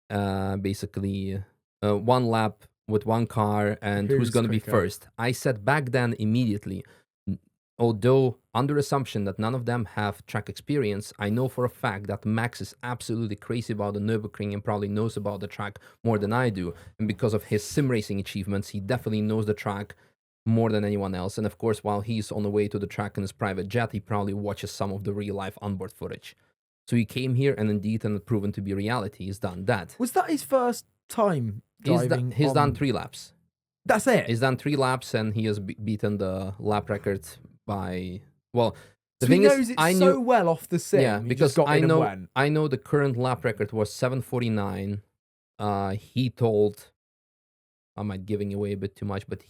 basically 1 lap with 1 car, and who's gonna be quicker? first? I said back then immediately, although under assumption that none of them have track experience, I know for a fact that Max is absolutely crazy about the Nürburgring and probably knows about the track more than I do. And because of his sim racing achievements, he definitely knows the track more than anyone else. And of course, while he's on the way to the track in his private jet, he probably watches some of the real life onboard footage. So he came here, and indeed, and proven to be reality, he's done that. Was that his first time driving? He's done 3 laps. That's it. He's done 3 laps, and he has beaten the lap record by, well, the So he thing knows is, it I so knew, well off the sim. yeah, he because just got I in and know, went. I know the current lap record was 7:49. He told, I might giving away a bit too much, but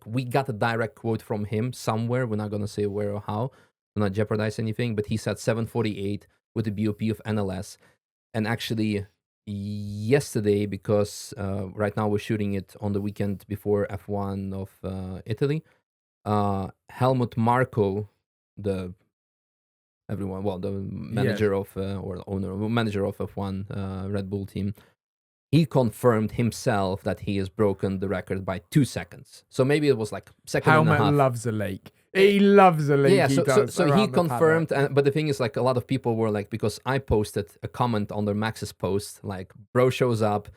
we got a direct quote from him somewhere. We're not gonna say where or how, to not jeopardize anything. But he said 7:48 with the BOP of NLS, and actually yesterday, because right now we're shooting it on the weekend before F1 of Italy. Helmut Marko, the everyone, well, the manager of or owner, manager of F1 Red Bull team, he confirmed himself that he has broken the record by 2 seconds. So maybe it was like second and a Helmet half. loves a leak. He loves a leak. Yeah, he so does he around the confirmed, paddock. but the thing is, like, a lot of people were like, because I posted a comment under Max's post, like, bro shows up,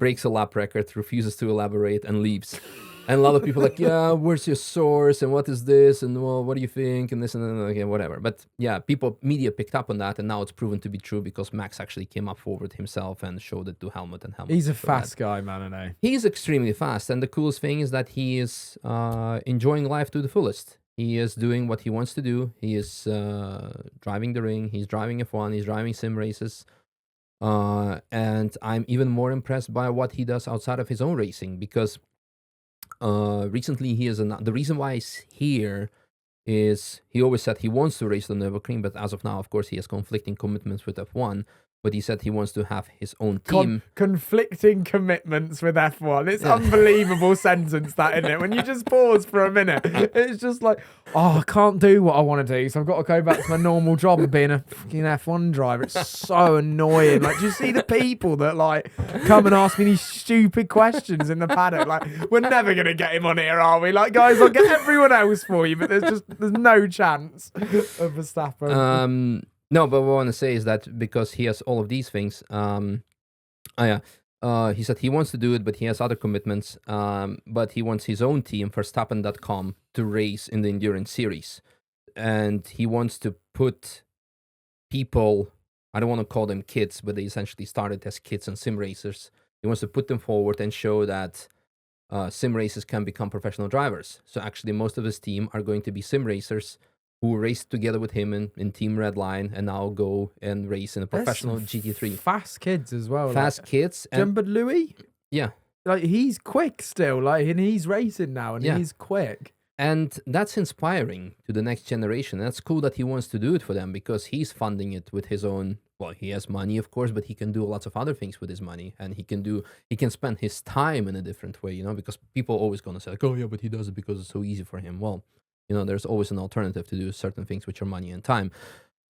breaks a lap record, refuses to elaborate, and leaves. And a lot of people like, yeah, where's your source, and what is this, and well, what do you think, and this and then, okay, whatever. But yeah, media picked up on that, and now it's proven to be true because Max actually came up forward himself and showed it to Helmut, and Helmut. He's a fast guy, man, I know. He's extremely fast, and the coolest thing is that he is enjoying life to the fullest. He is doing what he wants to do. He is driving the ring. He's driving F1. He's driving sim races. And I'm even more impressed by what he does outside of his own racing, because recently he is the reason why he's here is he always said he wants to race the Nürburgring, but as of now, of course, he has conflicting commitments with F1. But he said he wants to have his own team. Conflicting commitments with F1. It's unbelievable sentence, that, isn't it? When you just pause for a minute, it's just like, oh, I can't do what I want to do, so I've got to go back to my normal job of being a fucking F1 driver. It's so annoying. Like, do you see the people that, like, come and ask me these stupid questions in the paddock? Like, we're never going to get him on here, are we? Like, guys, I'll get everyone else for you, but there's no chance of Verstappen. No, but what I want to say is that because he has all of these things, he said he wants to do it, but he has other commitments. But he wants his own team, Verstappen.com, to race in the endurance series. And he wants to put people, I don't want to call them kids, but they essentially started as kids and sim racers. He wants to put them forward and show that sim racers can become professional drivers. So actually, most of his team are going to be sim racers who raced together with him in Team Redline and now go and race in a professional GT3. Fast kids as well. Fast kids. Remember Louis? Yeah. Like, he's quick still, like, and he's racing now, and he's quick. And that's inspiring to the next generation. That's cool that he wants to do it for them because he's funding it with his own. Well, he has money, of course, but he can do lots of other things with his money, and he can spend his time in a different way, you know, because people are always going to say, like, oh yeah, but he does it because it's so easy for him. Well, you know, there's always an alternative to do certain things, which are money and time.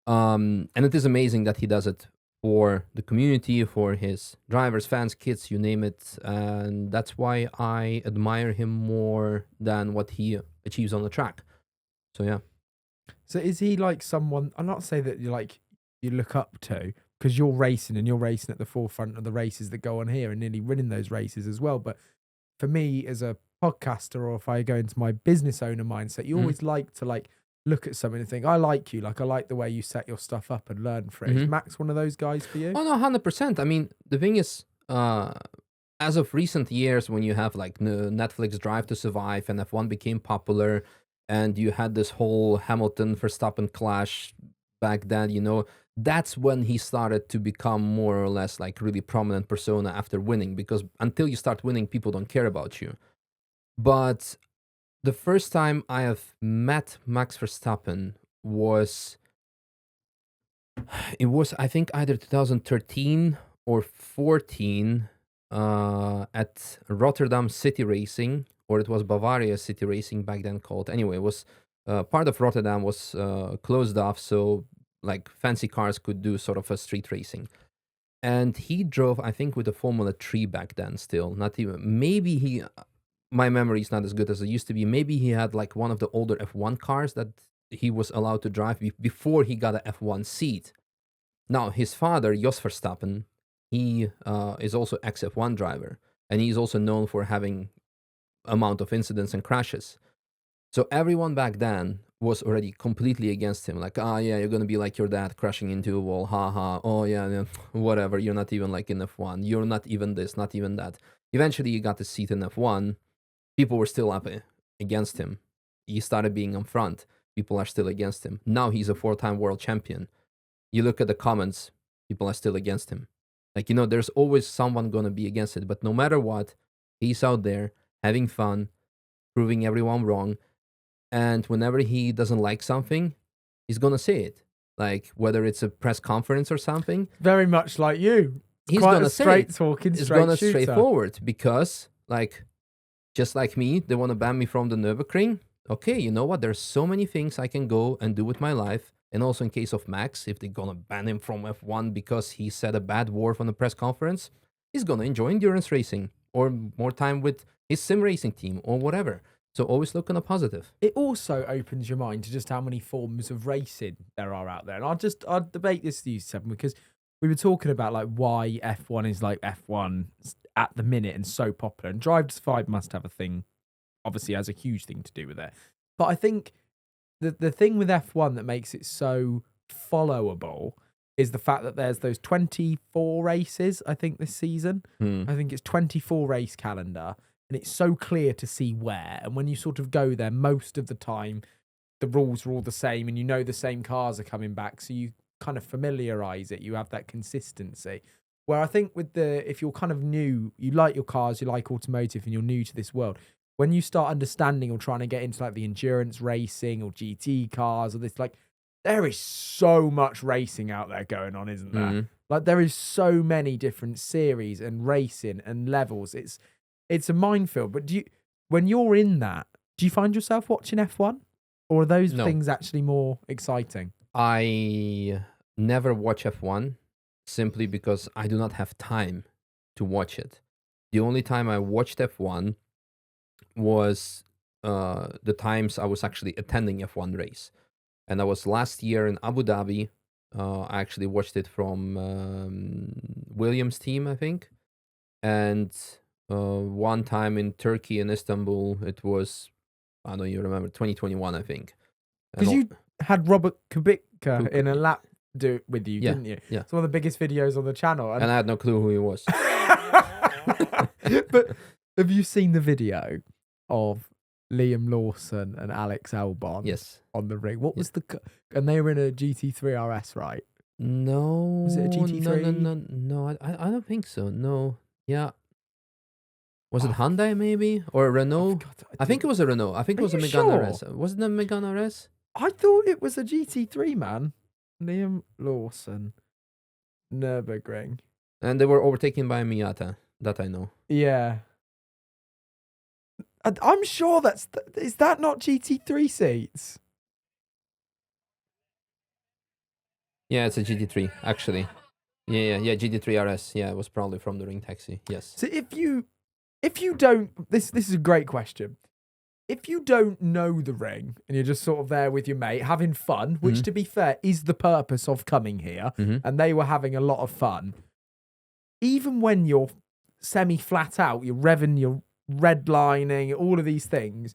And it is amazing that he does it for the community, for his drivers, fans, kids, you name it. And that's why I admire him more than what he achieves on the track. So, yeah. So is he like someone, I'm not saying that you look up to, because you're racing and you're racing at the forefront of the races that go on here and nearly winning those races as well. But for me as a podcaster, or if I go into my business owner mindset, you always like to look at something and think, I like you, like I like the way you set your stuff up and learn for it. Is Max one of those guys for you? Oh no, 100%. I mean, the thing is, as of recent years, when you have like Netflix Drive to Survive and F1 became popular, and you had this whole Hamilton Verstappen clash back then, you know, that's when he started to become more or less like really prominent persona after winning, because until you start winning, people don't care about you. But the first time I have met Max Verstappen was I think either 2013 or 14 at Rotterdam City Racing, or it was Bavaria City Racing back then called. Anyway, it was part of Rotterdam was closed off, so like fancy cars could do sort of a street racing. And he drove, I think, with a Formula 3 back then still. Not even, maybe my memory is not as good as it used to be. Maybe he had like one of the older F1 cars that he was allowed to drive before he got a F1 seat. Now, his father, Jos Verstappen, he is also ex-F1 driver, and he's also known for having amount of incidents and crashes. So everyone back then was already completely against him. Like, yeah, you're going to be like your dad crashing into a wall. Ha. Oh, yeah, whatever. You're not even like in F1. You're not even this, not even that. Eventually, he got the seat in F1. People were still up against him. He started being in front. People are still against him. Now he's a 4-time world champion. You look at the comments, people are still against him. Like, you know, there's always someone going to be against it. But no matter what, he's out there having fun, proving everyone wrong. And whenever he doesn't like something, he's going to say it. Like, whether it's a press conference or something. Very much like you. He's going to say it. He's going to straightforward, because, like, just like me, they want to ban me from the Nürburgring. Okay, you know what? There's so many things I can go and do with my life And also in case of Max, if they're gonna ban him from F1 because he said a bad word on the press conference, he's gonna enjoy endurance racing or more time with his sim racing team or whatever. So always look on a positive. It also opens your mind to just how many forms of racing there are out there. And I'll debate this with you, Seven, because we were talking about like why F1 is like F1 at the minute and so popular. And Drive to Survive must have a thing, obviously has a huge thing to do with it. But I think the thing with F1 that makes it so followable is the fact that there's those 24 races, I think, this season. I think it's 24 race calendar. And it's so clear to see where. And when you sort of go there, most of the time, the rules are all the same and you know the same cars are coming back. So you kind of familiarize it. You have that consistency. Where I think with if you're kind of new, you like your cars, you like automotive and you're new to this world, when you start understanding or trying to get into like the endurance racing or GT cars or this, like there is so much racing out there going on, isn't there? Like there is so many different series and racing and levels. It's a minefield, but when you're in that, do you find yourself watching F1? Or are those things actually more exciting? I never watch F1 simply because I do not have time to watch it. The only time I watched F1 was the times I was actually attending F1 race. And that was last year in Abu Dhabi. I actually watched it from Williams' team, I think. And one time in Turkey in Istanbul, it was, I don't even remember, 2021, I think. Because you had Robert Kubica in a lap with you, didn't you? Yeah. It's one of the biggest videos on the channel. And I had no clue who he was. But have you seen the video of Liam Lawson and Alex Albon Yes. on the ring? What was and they were in a GT3 RS, right? No. Was it a GT3? No, I don't think so. No. Yeah. Was it Hyundai maybe? Or a Renault? I think it was a Renault. I think it was a Megane RS. Was it a Megane RS? I thought it was a GT3, man. Liam Lawson, Nürburgring. And they were overtaken by a Miata. That I know. Yeah. I'm sure is that not GT3 seats? Yeah, it's a GT3, actually. Yeah, GT3 RS. Yeah, it was probably from the Ring Taxi. Yes. So if you don't, this is a great question. If you don't know the ring and you're just sort of there with your mate having fun, which to be fair is the purpose of coming here, and they were having a lot of fun, even when you're semi-flat out, you're revving, you're redlining, all of these things,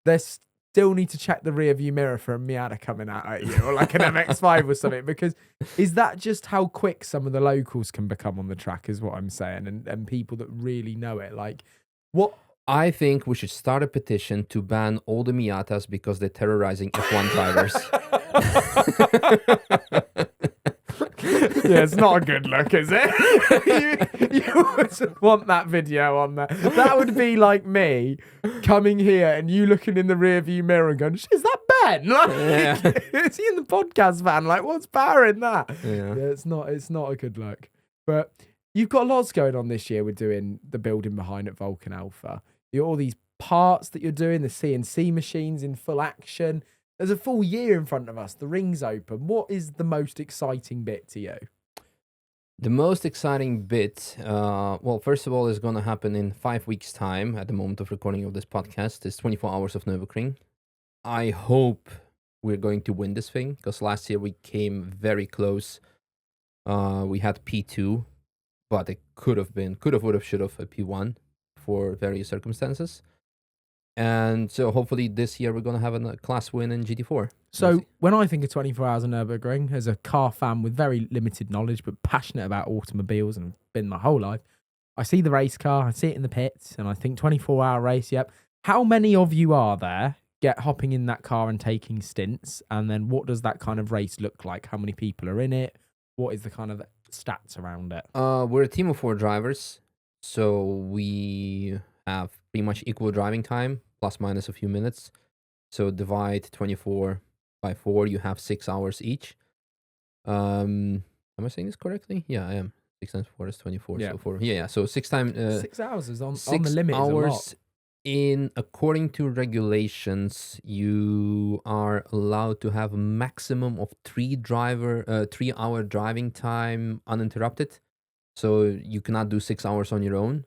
they still need to check the rear view mirror for a Miata coming out at you or like an MX-5 or something, because is that just how quick some of the locals can become on the track is what I'm saying, and people that really know it, like what... I think we should start a petition to ban all the Miatas because they're terrorizing F1 drivers. Yeah, it's not a good look, is it? you wouldn't want that video on there. That would be like me coming here and you looking in the rearview mirror and going, "Is that Ben? Like, is he in the podcast van? Like, what's powering that?" Yeah, it's not a good look. But you've got lots going on this year with doing the building behind at Vulcan Alpha. You got all these parts that you're doing, the CNC machines in full action. There's a full year in front of us. The ring's open. What is the most exciting bit to you? The most exciting bit, well, first of all, is going to happen in 5 weeks' time at the moment of recording of this podcast. It's 24 hours of Nürburgring. I hope we're going to win this thing because last year we came very close. We had P2, but it could have, would have, should have a P1 for various circumstances. And so hopefully this year we're going to have a class win in GT4. So when I think of 24 Hours of Nürburgring, as a car fan with very limited knowledge but passionate about automobiles and been my whole life, I see the race car, I see it in the pits, and I think 24-hour race, yep. How many of you are there hopping in that car and taking stints? And then what does that kind of race look like? How many people are in it? What is the kind of stats around it? We're a team of 4 drivers, so we have pretty much equal driving time, plus minus a few minutes. So divide 24 by 4, you have 6 hours each. Am I saying this correctly? Yeah, I am. 6 times 4 is 24. Yeah. So 4. Yeah. So 6 times. 6 hours is on 6 the limit. hours is a lot. According to regulations, you are allowed to have a maximum of 3 hour driving time uninterrupted. So you cannot do 6 hours on your own.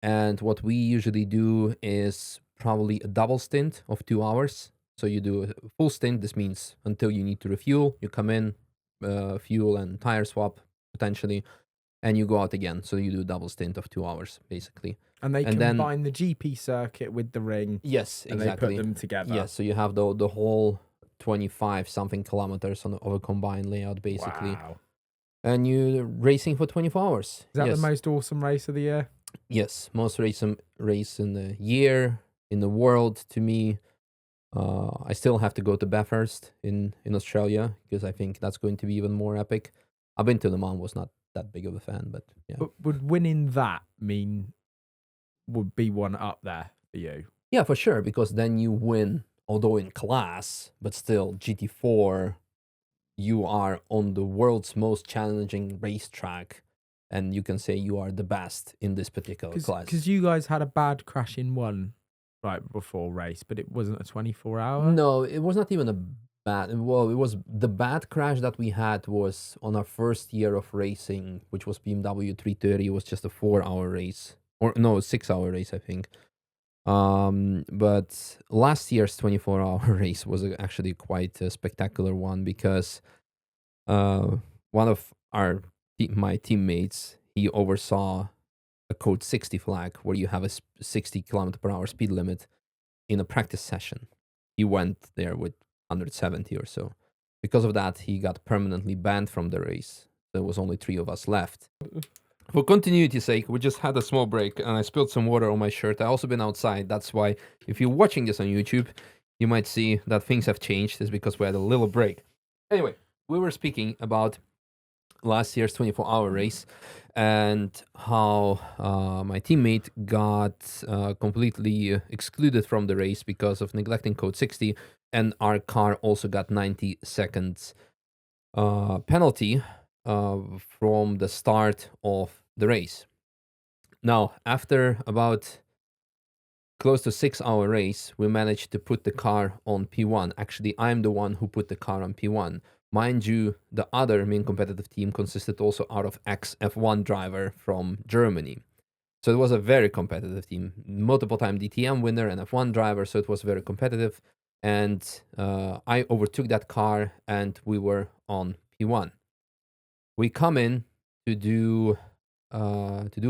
And what we usually do is probably a double stint of 2 hours. So you do a full stint. This means until you need to refuel, you come in, fuel and tire swap potentially, and you go out again. So you do a double stint of 2 hours basically. And they And then- combine the GP circuit with the ring, Yes, and exactly. they put them together. Yes, so you have the whole 25 something kilometers of a combined layout basically. Wow. And you're racing for 24 hours. Is that Yes. the most awesome race of the year? Yes, most race in the year, in the world to me. I still have to go to Bathurst in Australia because I think that's going to be even more epic. I've been to Le Mans, was not that big of a fan, but yeah. But would winning that would be one up there for you? Yeah, for sure, because then you win, although in class, but still GT4, you are on the world's most challenging racetrack, and you can say you are the best in this particular class. Because you guys had a bad crash in one right before race, but it wasn't a 24-hour. No, it was not even a bad. Well, it was the bad crash that we had was on our first year of racing, which was BMW 330. It was just a 4-hour race, or no, a 6-hour race, I think. But last year's 24-hour race was actually quite a spectacular one because one of my teammates, he oversaw a code 60 flag where you have a 60 kilometer per hour speed limit in a practice session. He went there with 170 or so. Because of that, he got permanently banned from the race. There was only 3 of us left. For continuity's sake, we just had a small break and I spilled some water on my shirt. I also been outside. That's why if you're watching this on YouTube, you might see that things have changed. It's because we had a little break. Anyway, we were speaking about last year's 24-hour race and how my teammate got completely excluded from the race because of neglecting code 60, and our car also got 90 seconds penalty from the start of the race. Now, after about close to 6-hour race, we managed to put the car on P1. Actually, I'm the one who put the car on P1. Mind you, the other main competitive team consisted also out of ex-F1 driver from Germany. So it was a very competitive team. Multiple time DTM winner and F1 driver, so it was very competitive. And I overtook that car and we were on P1. We come in to do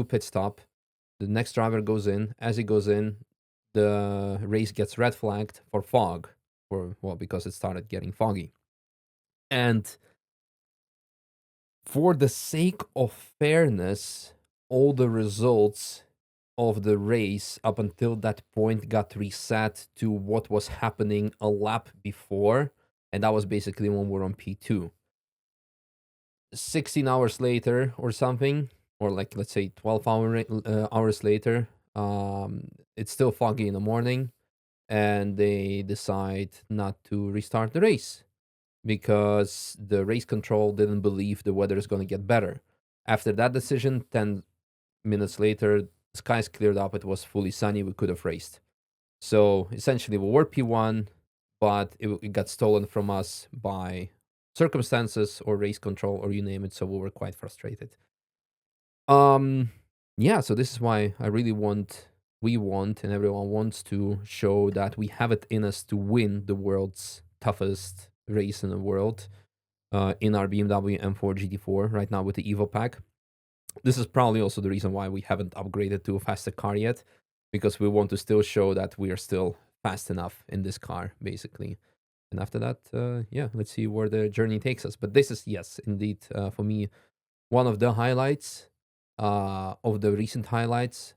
pit stop. The next driver goes in. As he goes in, the race gets red flagged for fog, because it started getting foggy. And for the sake of fairness, all the results of the race up until that point got reset to what was happening a lap before, and that was basically when we're on P2. 16 hours later or something, or like let's say 12 hours later, it's still foggy in the morning, and they decide not to restart the race because the race control didn't believe the weather is going to get better. After that decision, 10 minutes later, the skies cleared up. It was fully sunny. We could have raced. So essentially, we were P1, but it got stolen from us by circumstances or race control or you name it. So we were quite frustrated. Yeah, so this is why we want, and everyone wants to show that we have it in us to win the world's toughest race in the world in our BMW M4 GT4 right now with the Evo pack. This is probably also the reason why we haven't upgraded to a faster car yet, because we want to still show that we are still fast enough in this car, basically. And after that, yeah, let's see where the journey takes us. But this is, yes, indeed, for me, one of the highlights of the recent highlights.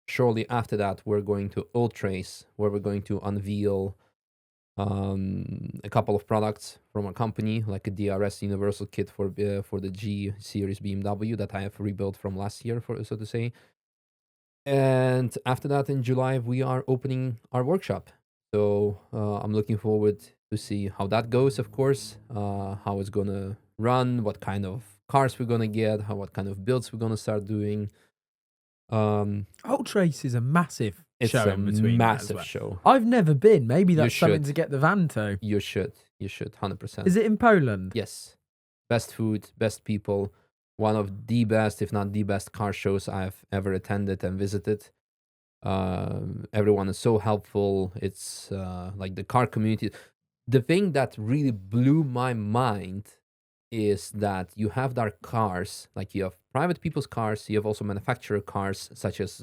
Shortly after that, we're going to Ultrace, where we're going to unveil a couple of products from our company, like a DRS universal kit for the G series BMW that I have rebuilt from last year, so to say. And after that, in July, we are opening our workshop. So I'm looking forward to see how that goes, of course, how it's gonna run, what kind of cars we're gonna get, what kind of builds we're gonna start doing. Ultrace is a massive It's show a in between that as massive well. show. I've never been. Maybe that's something should. to get the van to. You should 100%. Is it in Poland? Yes. Best food, best people, one of the best, if not the best car shows I've ever attended and visited. Everyone is so helpful. It's like the car community. The thing that really blew my mind is that you have their cars, like you have private people's cars, you have also manufacturer cars, such as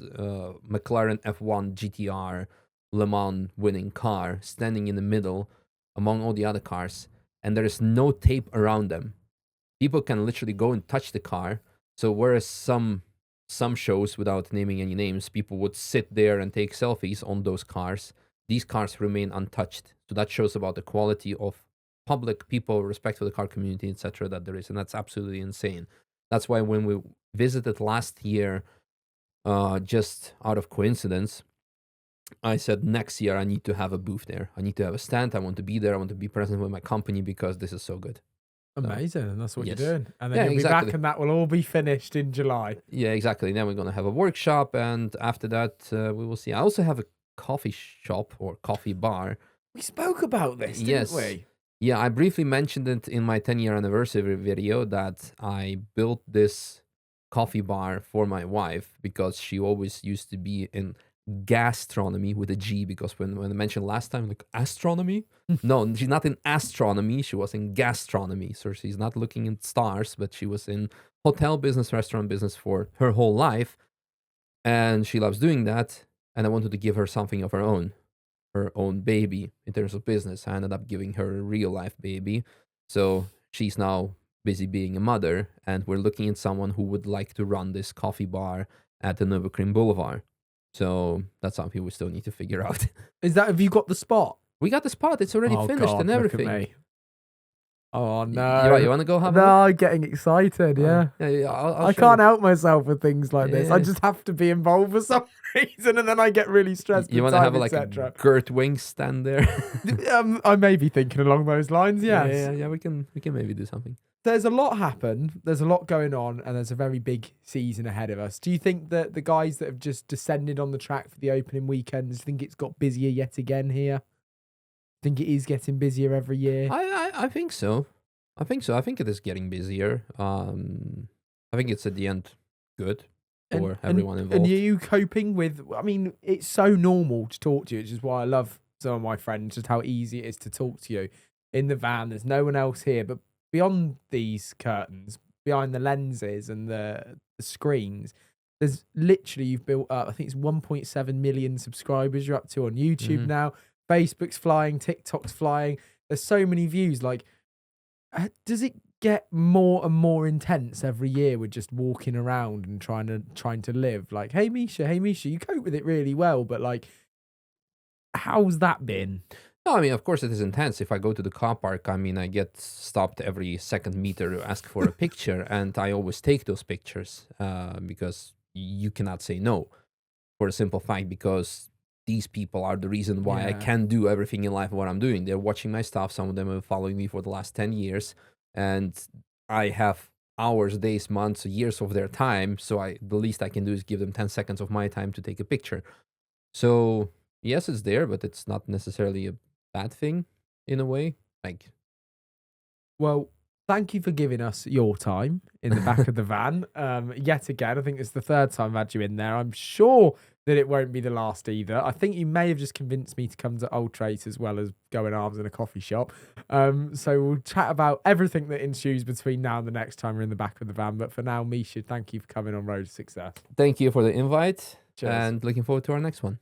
McLaren F1 GTR Le Mans winning car, standing in the middle among all the other cars, and there is no tape around them. People can literally go and touch the car. So whereas some shows, without naming any names, people would sit there and take selfies on those cars, these cars remain untouched. So that shows about the quality of public people, respect for the car community, etc. that there is, and that's absolutely insane. That's why when we visited last year, just out of coincidence, I said next year I need to have a booth there. I need to have a stand. I want to be there. I want to be present with my company because this is so good. Amazing, and that's what Yes. you're doing. And then Yeah, you'll be exactly. back, and that will all be finished in July. Yeah, exactly. Then we're gonna have a workshop, and after that, we will see. I also have a coffee shop or coffee bar. We spoke about this, didn't Yes. we? Yeah, I briefly mentioned it in my 10-year anniversary video that I built this coffee bar for my wife because she always used to be in gastronomy with a G, because when I mentioned last time, like astronomy, no, she's not in astronomy, she was in gastronomy. So she's not looking at stars, but she was in hotel business, restaurant business for her whole life. And she loves doing that. And I wanted to give her something of her own baby in terms of business. I ended up giving her a real life baby. So she's now busy being a mother, and we're looking at someone who would like to run this coffee bar at the Nürburgring Boulevard. So that's something we still need to figure out. Have you got the spot? We got the spot. It's already Oh, finished God, and look at everything. me. Oh, You, no. you want to go have a No, look? I'm getting excited, yeah. Yeah, I'll I show can't you. help myself with things like this. I Yeah. just have to be involved for some reason, and then I get really stressed. You with want to time, have like a etc. Gert Wing stand there? I may be thinking along those lines. Yes. Yeah. We can maybe do something. There's a lot happened. There's a lot going on, and there's a very big season ahead of us. Do you think that the guys that have just descended on the track for the opening weekends think it's got busier yet again here? Think it is getting busier every year? I think so. I think it is getting busier. I think it's at the end good for everyone involved. And are you coping with? I mean, it's so normal to talk to you, which is why I love some of my friends. Just how easy it is to talk to you in the van. There's no one else here, but beyond these curtains, behind the lenses and the screens, there's literally, you've built up, I think it's 1.7 million subscribers you're up to on YouTube Mhm. now. Facebook's flying, TikTok's flying. There's so many views. Like, does it get more and more intense every year with just walking around and trying to live? Like, hey Misha, you cope with it really well, but like, how's that been? No, I mean, of course it is intense. If I go to the car park, I mean, I get stopped every second meter to ask for a picture, and I always take those pictures because you cannot say no, for a simple fact, because these people are the reason why I Yeah. can do everything in life what I'm doing. They're watching my stuff. Some of them have been following me for the last 10 years, and I have hours, days, months, years of their time. So the least I can do is give them 10 seconds of my time to take a picture. So yes, it's there, but it's not necessarily a bad thing in a way. Like, Well, thank you for giving us your time in the back of the van. Yet again, I think it's the third time I've had you in there. I'm sure that it won't be the last either. I think you may have just convinced me to come to Old Trace as well as going arms in a coffee shop. So we'll chat about everything that ensues between now and the next time we're in the back of the van. But for now, Misha, thank you for coming on Road to Success. thank you for the invite, Cheers. and looking forward to our next one.